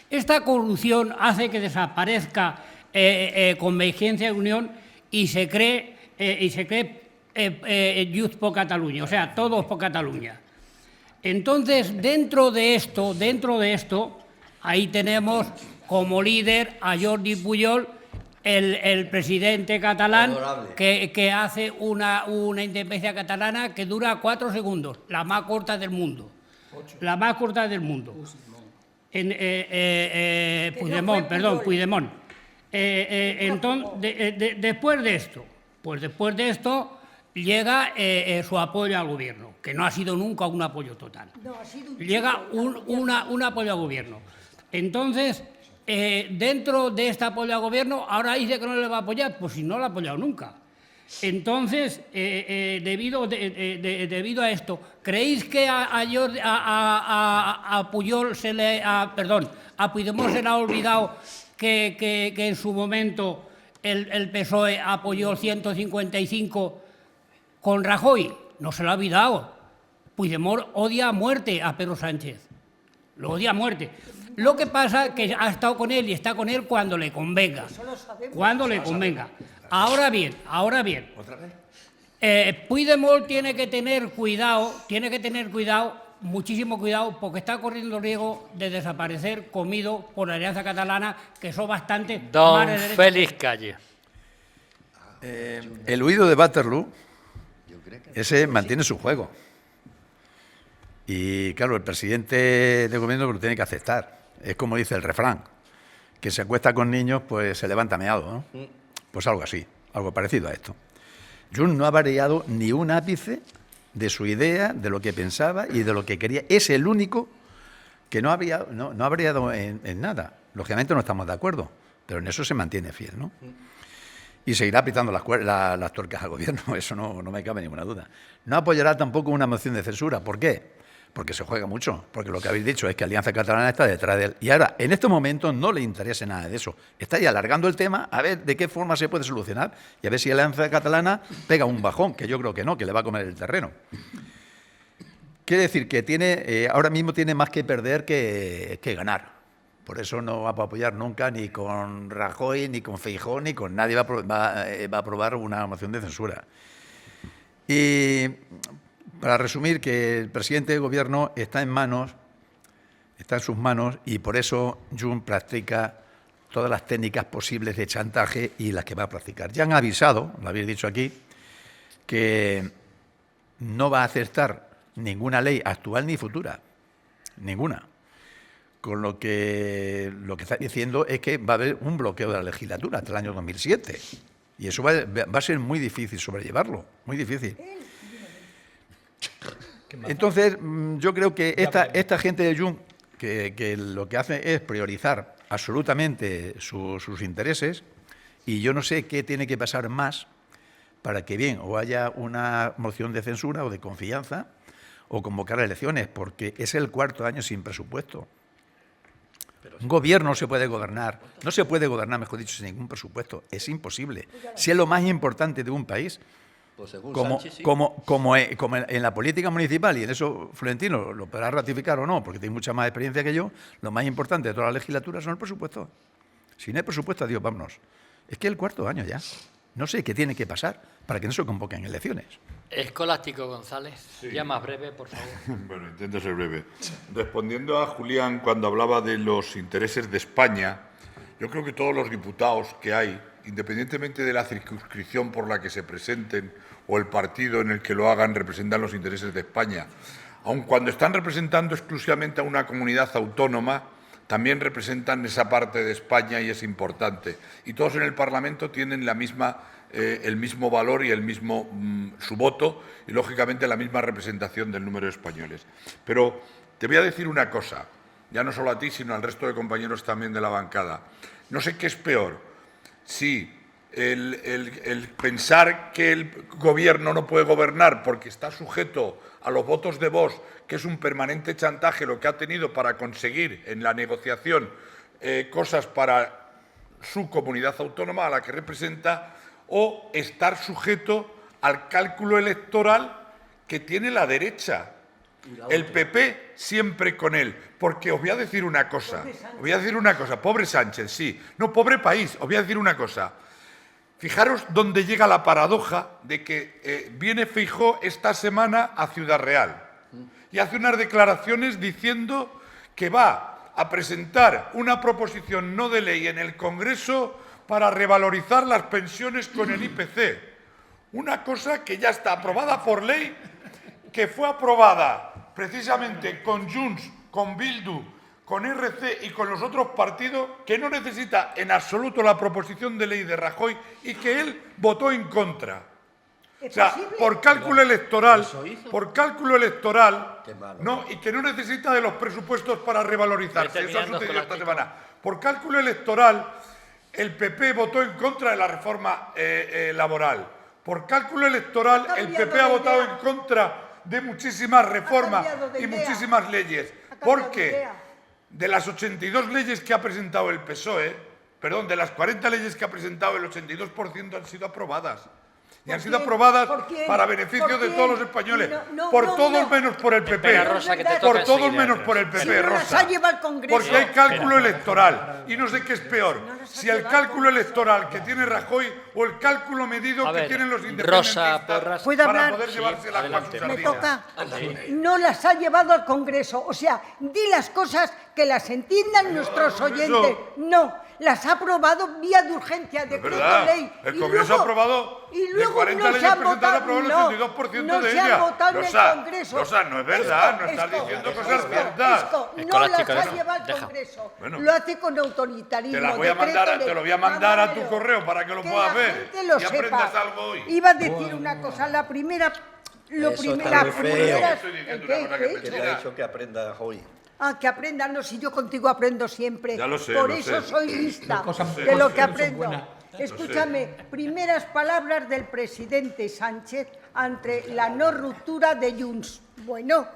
Esta corrupción hace que desaparezca Convergencia y Unión y se cree Junts por Catalunya, o sea, todos por Cataluña. Entonces, dentro de esto, ahí tenemos como líder a Jordi Pujol, el presidente catalán, que hace una independencia catalana que dura 4 segundos, la más corta del mundo. La más corta del mundo. Puigdemont. Entonces, después de esto, llega su apoyo al gobierno, que no ha sido nunca un apoyo total. No, ha sido un Llega un apoyo al gobierno. Entonces, dentro de este apoyo al gobierno, ahora dice que no le va a apoyar, pues si no lo ha apoyado nunca. Entonces, debido a esto, ¿creéis que a Pujol a Puigdemont se le ha olvidado que en su momento el PSOE apoyó el 155 con Rajoy? No se lo ha olvidado. Puigdemont odia a muerte a Pedro Sánchez. Lo odia a muerte. Lo que pasa es que ha estado con él y está con él cuando le convenga. Cuando le convenga. Ahora bien, Puigdemont tiene que tener cuidado, muchísimo cuidado, porque está corriendo el riesgo de desaparecer comido por la Alianza Catalana, que son bastante Don más de derecha. Félix Calle. El huido de Waterloo, ese mantiene su juego. Y claro, el presidente de gobierno lo tiene que aceptar. Es como dice el refrán, que se acuesta con niños, pues se levanta meado, ¿no? Pues algo así, algo parecido a esto. Junts no ha variado ni un ápice de su idea, de lo que pensaba y de lo que quería. Es el único que no ha variado en nada. Lógicamente no estamos de acuerdo, pero en eso se mantiene fiel, ¿no? Y seguirá apretando las tuercas al gobierno, eso no me cabe ninguna duda. No apoyará tampoco una moción de censura. ¿Por qué? Porque se juega mucho, porque lo que habéis dicho es que Alianza Catalana está detrás de él. Y ahora, en estos momentos, no le interesa nada de eso. Está ya alargando el tema a ver de qué forma se puede solucionar y a ver si Alianza Catalana pega un bajón, que yo creo que no, que le va a comer el terreno. Quiere decir que ahora mismo tiene más que perder que ganar. Por eso no va a apoyar nunca ni con Rajoy, ni con Feijóo, ni con nadie va a aprobar una moción de censura. Y para resumir, que el presidente de gobierno está en sus manos, y por eso Junts practica todas las técnicas posibles de chantaje y las que va a practicar. Ya han avisado, lo habéis dicho aquí, que no va a aceptar ninguna ley actual ni futura, ninguna. Con lo que está diciendo es que va a haber un bloqueo de la legislatura hasta el año 2007. Y eso va a ser muy difícil sobrellevarlo, muy difícil. Entonces, yo creo que esta gente de Jung, que lo que hace es priorizar absolutamente sus intereses, y yo no sé qué tiene que pasar más para que bien o haya una moción de censura o de confianza o convocar elecciones, porque es el cuarto año sin presupuesto. Un gobierno no se puede gobernar, mejor dicho, sin ningún presupuesto. Es imposible. Si es lo más importante de un país, Pues según como Sánchez, sí. en la política municipal, y en eso Florentino lo podrá ratificar o no, porque tiene mucha más experiencia que yo, lo más importante de toda la legislatura son el presupuesto. Si no hay presupuesto, adiós, vámonos. Es que es el cuarto año ya. No sé qué tiene que pasar para que no se convoquen elecciones. Escolástico González, ya más breve, por favor. Bueno, intento ser breve. Respondiendo a Julián cuando hablaba de los intereses de España, yo creo que todos los diputados que hay, independientemente de la circunscripción por la que se presenten o el partido en el que lo hagan, representan los intereses de España. Aun cuando están representando exclusivamente a una comunidad autónoma, también representan esa parte de España y es importante. Y todos en el Parlamento tienen el mismo valor y su voto y, lógicamente, la misma representación del número de españoles. Pero te voy a decir una cosa, ya no solo a ti, sino al resto de compañeros también de la bancada. No sé qué es peor, si el pensar que el Gobierno no puede gobernar porque está sujeto a los votos de Vox, que es un permanente chantaje lo que ha tenido para conseguir en la negociación cosas para su comunidad autónoma a la que representa, o estar sujeto al cálculo electoral que tiene la derecha. El PP siempre con él. Porque os voy a decir una cosa. Pobre Sánchez, sí. No, pobre país. Os voy a decir una cosa. Fijaros dónde llega la paradoja de que viene Feijóo esta semana a Ciudad Real y hace unas declaraciones diciendo que va a presentar una proposición no de ley en el Congreso para revalorizar las pensiones con el IPC. Una cosa que ya está aprobada por ley, que fue aprobada precisamente con Junts, con Bildu, con RC y con los otros partidos, que no necesita en absoluto la proposición de ley de Rajoy y que él votó en contra. O sea, por cálculo electoral, no, y que no necesita de los presupuestos para revalorizarse. Eso ha sucedido esta semana. Por cálculo electoral, el PP votó en contra de la reforma laboral. Por cálculo electoral, el PP ha votado en contra de muchísimas reformas y muchísimas leyes. Porque de las 82 leyes que ha presentado el PSOE, perdón, de las 40 leyes que ha presentado, el 82% han sido aprobadas. Y han sido aprobadas para beneficio de todos los españoles. Por todos menos por el PP. Por todos menos por el PP, Rosa. Porque hay cálculo electoral. Y no sé qué es peor. Si el cálculo electoral que tiene Rajoy o el cálculo medido que tienen los independentistas para poder llevarse las cosas. ¿Me toca? No las ha llevado al Congreso. O sea, di las cosas que las entiendan nuestros oyentes. No, las ha aprobado vía de urgencia, decreto ley. El Congreso ha aprobado de 40 leyes presentadas, ha aprobado el 82% de ellas. Rosa, no es verdad, no estás diciendo cosas ciertas. No las ha llevado al Congreso. Lo hace con autoritarismo. Te lo voy a mandar a tu correo para que lo puedas ver y aprendas algo hoy. Iba a decir una cosa, la primera... Estoy diciendo una cosa que te ha dicho que aprenda hoy. Que aprendan, no, si yo contigo aprendo siempre. Ya lo sé, Por eso soy lista de lo que aprendo. Escúchame, primeras palabras del presidente Sánchez ante la no ruptura de Junts. Bueno,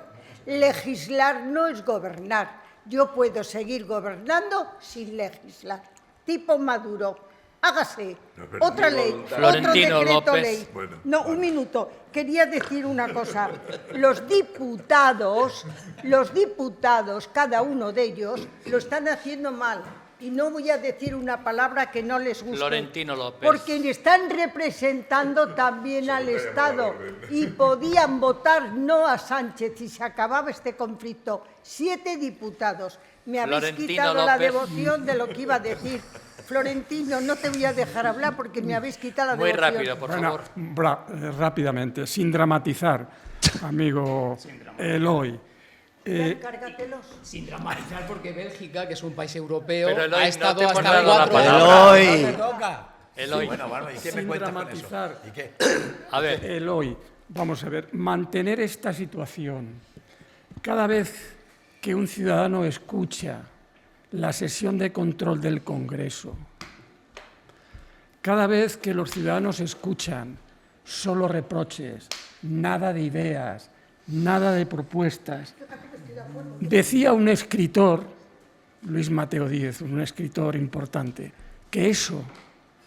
legislar no es gobernar. Yo puedo seguir gobernando sin legislar. Tipo Maduro. Hágase otra ley, otro decreto ley. No, un minuto. Quería decir una cosa. Los diputados, cada uno de ellos, lo están haciendo mal. Y no voy a decir una palabra que no les guste. Florentino López. Porque están representando también al Estado. Y podían votar no a Sánchez y se acababa este conflicto. 7 diputados. Me habéis quitado la devoción de lo que iba a decir. Florentino, no te voy a dejar hablar porque me habéis quitado la devoción. Muy rápido, por favor. Rápidamente, sin dramatizar, amigo Eloy. Sin dramatizar, porque Bélgica, que es un país europeo, Eloy, ha estado no hasta 4 Eloy. No me toca. Eloy. Bueno, ¿y qué me cuentas con eso? ¿Y qué? A ver. Eloy, Vamos a ver, mantener esta situación. Cada vez que un ciudadano escucha la sesión de control del Congreso, cada vez que los ciudadanos escuchan solo reproches, nada de ideas, nada de propuestas. Decía un escritor, Luis Mateo Díez, un escritor importante, que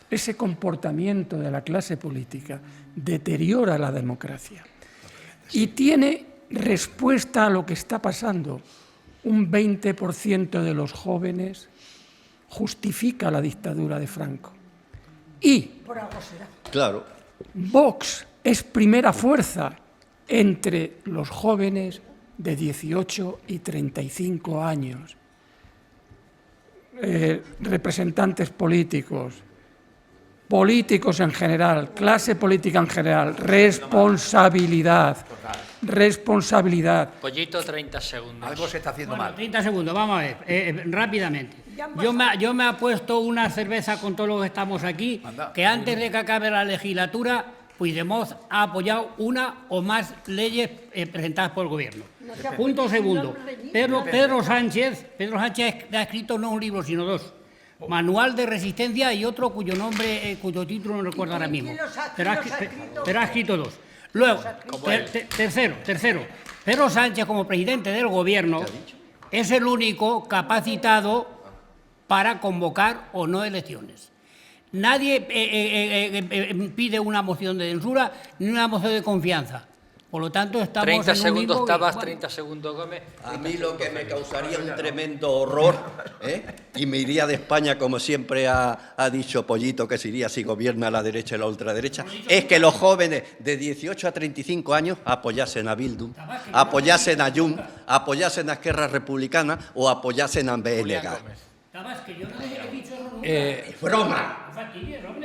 ese comportamiento de la clase política deteriora la democracia y tiene respuesta a lo que está pasando. Un 20% de los jóvenes justifica la dictadura de Franco. Y Claro. Vox es primera fuerza entre los jóvenes de 18 y 35 años. Representantes políticos, políticos en general, clase política en general, responsabilidad. Pollito, 30 segundos. Algo se está haciendo Bueno, mal. 30 segundos, vamos a ver, rápidamente. Yo me he puesto una cerveza con todos los que estamos aquí, que antes de que acabe la legislatura, Puigdemont ha apoyado una o más leyes presentadas por el Gobierno. Punto segundo. Pedro Sánchez ha escrito no un libro, sino dos. Manual de Resistencia y otro cuyo nombre, cuyo título no recuerdo ahora mismo. Pero ha escrito dos. Luego, tercero, Pedro Sánchez, como presidente del Gobierno, es el único capacitado para convocar o no elecciones. Nadie pide una moción de censura ni una moción de confianza. Por lo tanto, estamos 30 en un segundos, limbo y, Tabas, bueno, 30 segundos, Gómez. A mí lo que me causaría un tremendo horror, y me iría de España, como siempre ha dicho Pollito, que se iría si gobierna la derecha y la ultraderecha, es que los jóvenes de 18 a 35 años apoyasen a Bildu, apoyasen a Junts, apoyasen a Esquerra Republicana o apoyasen a BNG. Tabas, que yo no he dicho eso nunca. ¡Broma!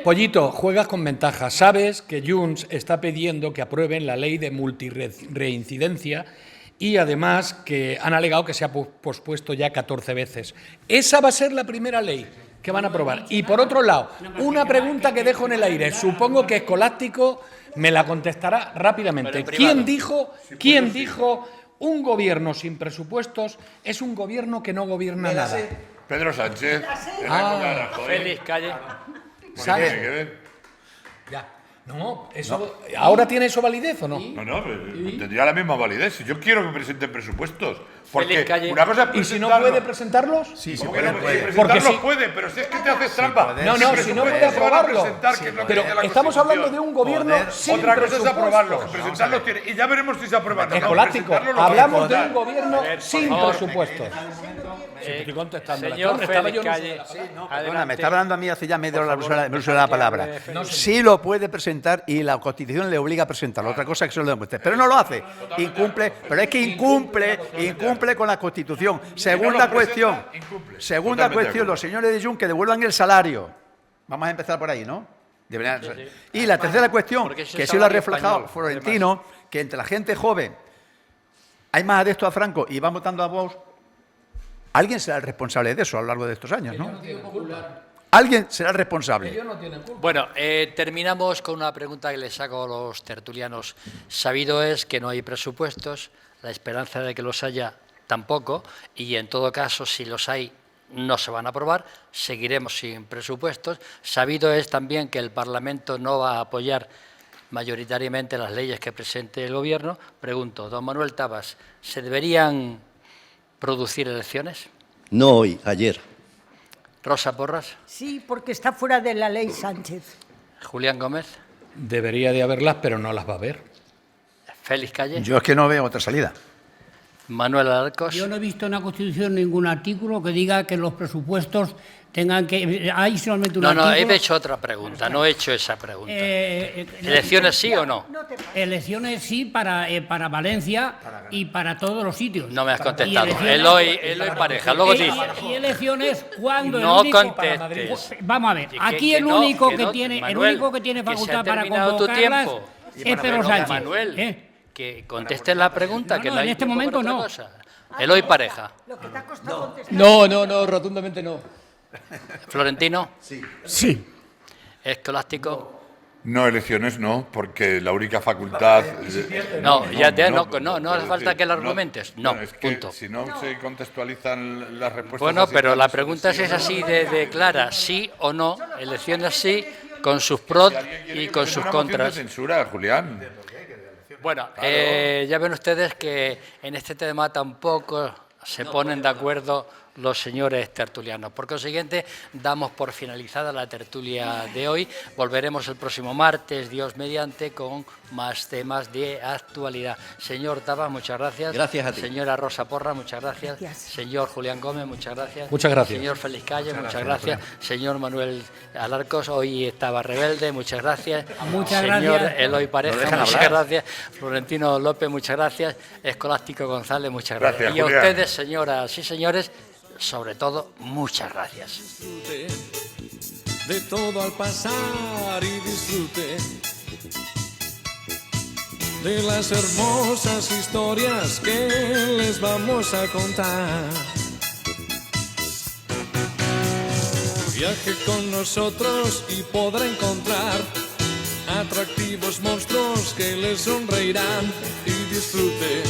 Pollito, juegas con ventaja. Sabes que Junts está pidiendo que aprueben la ley de multirreincidencia y además que han alegado que se ha pospuesto ya 14 veces. Esa va a ser la primera ley que van a aprobar. Y por otro lado, una pregunta que dejo en el aire. Supongo que Escolástico me la contestará rápidamente. ¿Quién dijo un gobierno sin presupuestos es un gobierno que no gobierna nada? Pedro Sánchez. Félix, calle. ¿Sabes? Tiene que ver. Ya. No, eso, ¿ahora tiene eso validez o no? No, tendría la misma validez. Si yo quiero que presenten presupuestos. Porque Félix, calle. una cosa es ¿Y si no presentarlos. puede presentarlos? Sí, ¿Cómo sí, que no puede. puede? Porque Presentarlos si- puede, pero si es que te haces trampa. puede. No, no, Los si no puede presupuestos se van a aprobarlo. presentar, que es lo que Pero dice la estamos hablando de Constitución. un gobierno sin Otra cosa es presupuestos. aprobarlo, que presentarlos tiene. Y ya veremos si se aprueban. o no. Escolástico, Presentarlos lo hablamos que de un gobierno sin favor. presupuestos. Estoy contestando. Señor Estaba Félix, yo no sé. calle. Perdona, Adelante. me está hablando a mí hace ya media hora Por favor, el uso de la palabra. no, Sí lo puede presentar y la Constitución le obliga a presentarlo. Otra cosa es que se lo demuestre. Pero no lo hace. Incumple, pero es que incumple con la Constitución. Segunda cuestión. Segunda Totalmente de cuestión, acuerdo. los señores de Junts que devuelvan el salario. Vamos a empezar por ahí, ¿no? Deberían- Y la tercera cuestión, Porque es el que sí lo ha salario reflejado español, Florentino, que entre la gente joven hay más adeptos a Franco y van votando a Vox. Alguien será el responsable de eso a lo largo de estos años, ¿no? Alguien será el responsable. Bueno, terminamos con una pregunta que les hago a los tertulianos. Sabido es que no hay presupuestos, la esperanza de que los haya tampoco, y en todo caso, si los hay, no se van a aprobar, seguiremos sin presupuestos. Sabido es también que el Parlamento no va a apoyar mayoritariamente las leyes que presente el Gobierno. Pregunto, don Manuel Tabas, ¿se deberían producir elecciones? No hoy, ayer. Rosa Porras, Sí, porque está fuera de la ley Sánchez. Julián Gómez, Debería de haberlas, pero no las va a haber. Félix Calle, Yo es que no veo otra salida. Manuel Alarcos. Yo no he visto en la Constitución ningún artículo que diga que los presupuestos tengan que... Hay solamente un No, he artículo... hecho otra pregunta, no he hecho esa pregunta. ¿Elecciones sí o no? Elecciones sí para Valencia y para todos los sitios. No me has Y contestado. elecciones- Eloy Pareja, luego dices. y elecciones cuando No el único... contestes. Vamos a ver, Que aquí el no, único que que no, tiene Manuel, facultad que se ha para terminado tu convocarlas tiempo. es Pedro Sánchez. Manuel, que contestes la pregunta. No, que no, no hay en este tiempo para momento otra no. cosa. Eloy Pareja. Lo que te ha costado contestar. No, rotundamente no. Florentino. Sí. Escolástico. No, elecciones no, porque la única facultad... No, no hace falta que lo argumentes. No, es que punto. si no se contextualizan las respuestas... Bueno, así, pero la pues, pregunta es así de clara, sí o no, elecciones sí, con sus pros y con sus contras. Una moción de censura, Julián. Bueno, ya ven ustedes que en este tema tampoco se ponen de acuerdo los señores tertulianos. Por consiguiente, damos por finalizada la tertulia de hoy. Volveremos el próximo martes, Dios mediante, con más temas de actualidad. Señor Tabas, muchas gracias. Gracias a ti. Señora Rosa Porra, muchas gracias. Gracias. Señor Julián Gómez, muchas gracias. Muchas gracias. Señor Félix Calle, muchas gracias. Señor Manuel Alarcos, hoy estaba rebelde, muchas gracias. Muchas Señor gracias. Eloy Pareja, muchas gracias. Florentino López, muchas gracias. Escolástico González, muchas gracias. Gracias, Y a Julián. ustedes, señoras y señores, sobre todo, muchas gracias. De todo al pasar y disfrute de las hermosas historias que les vamos a contar. Viaje con nosotros y podrá encontrar atractivos monstruos que les sonreirán y disfrute.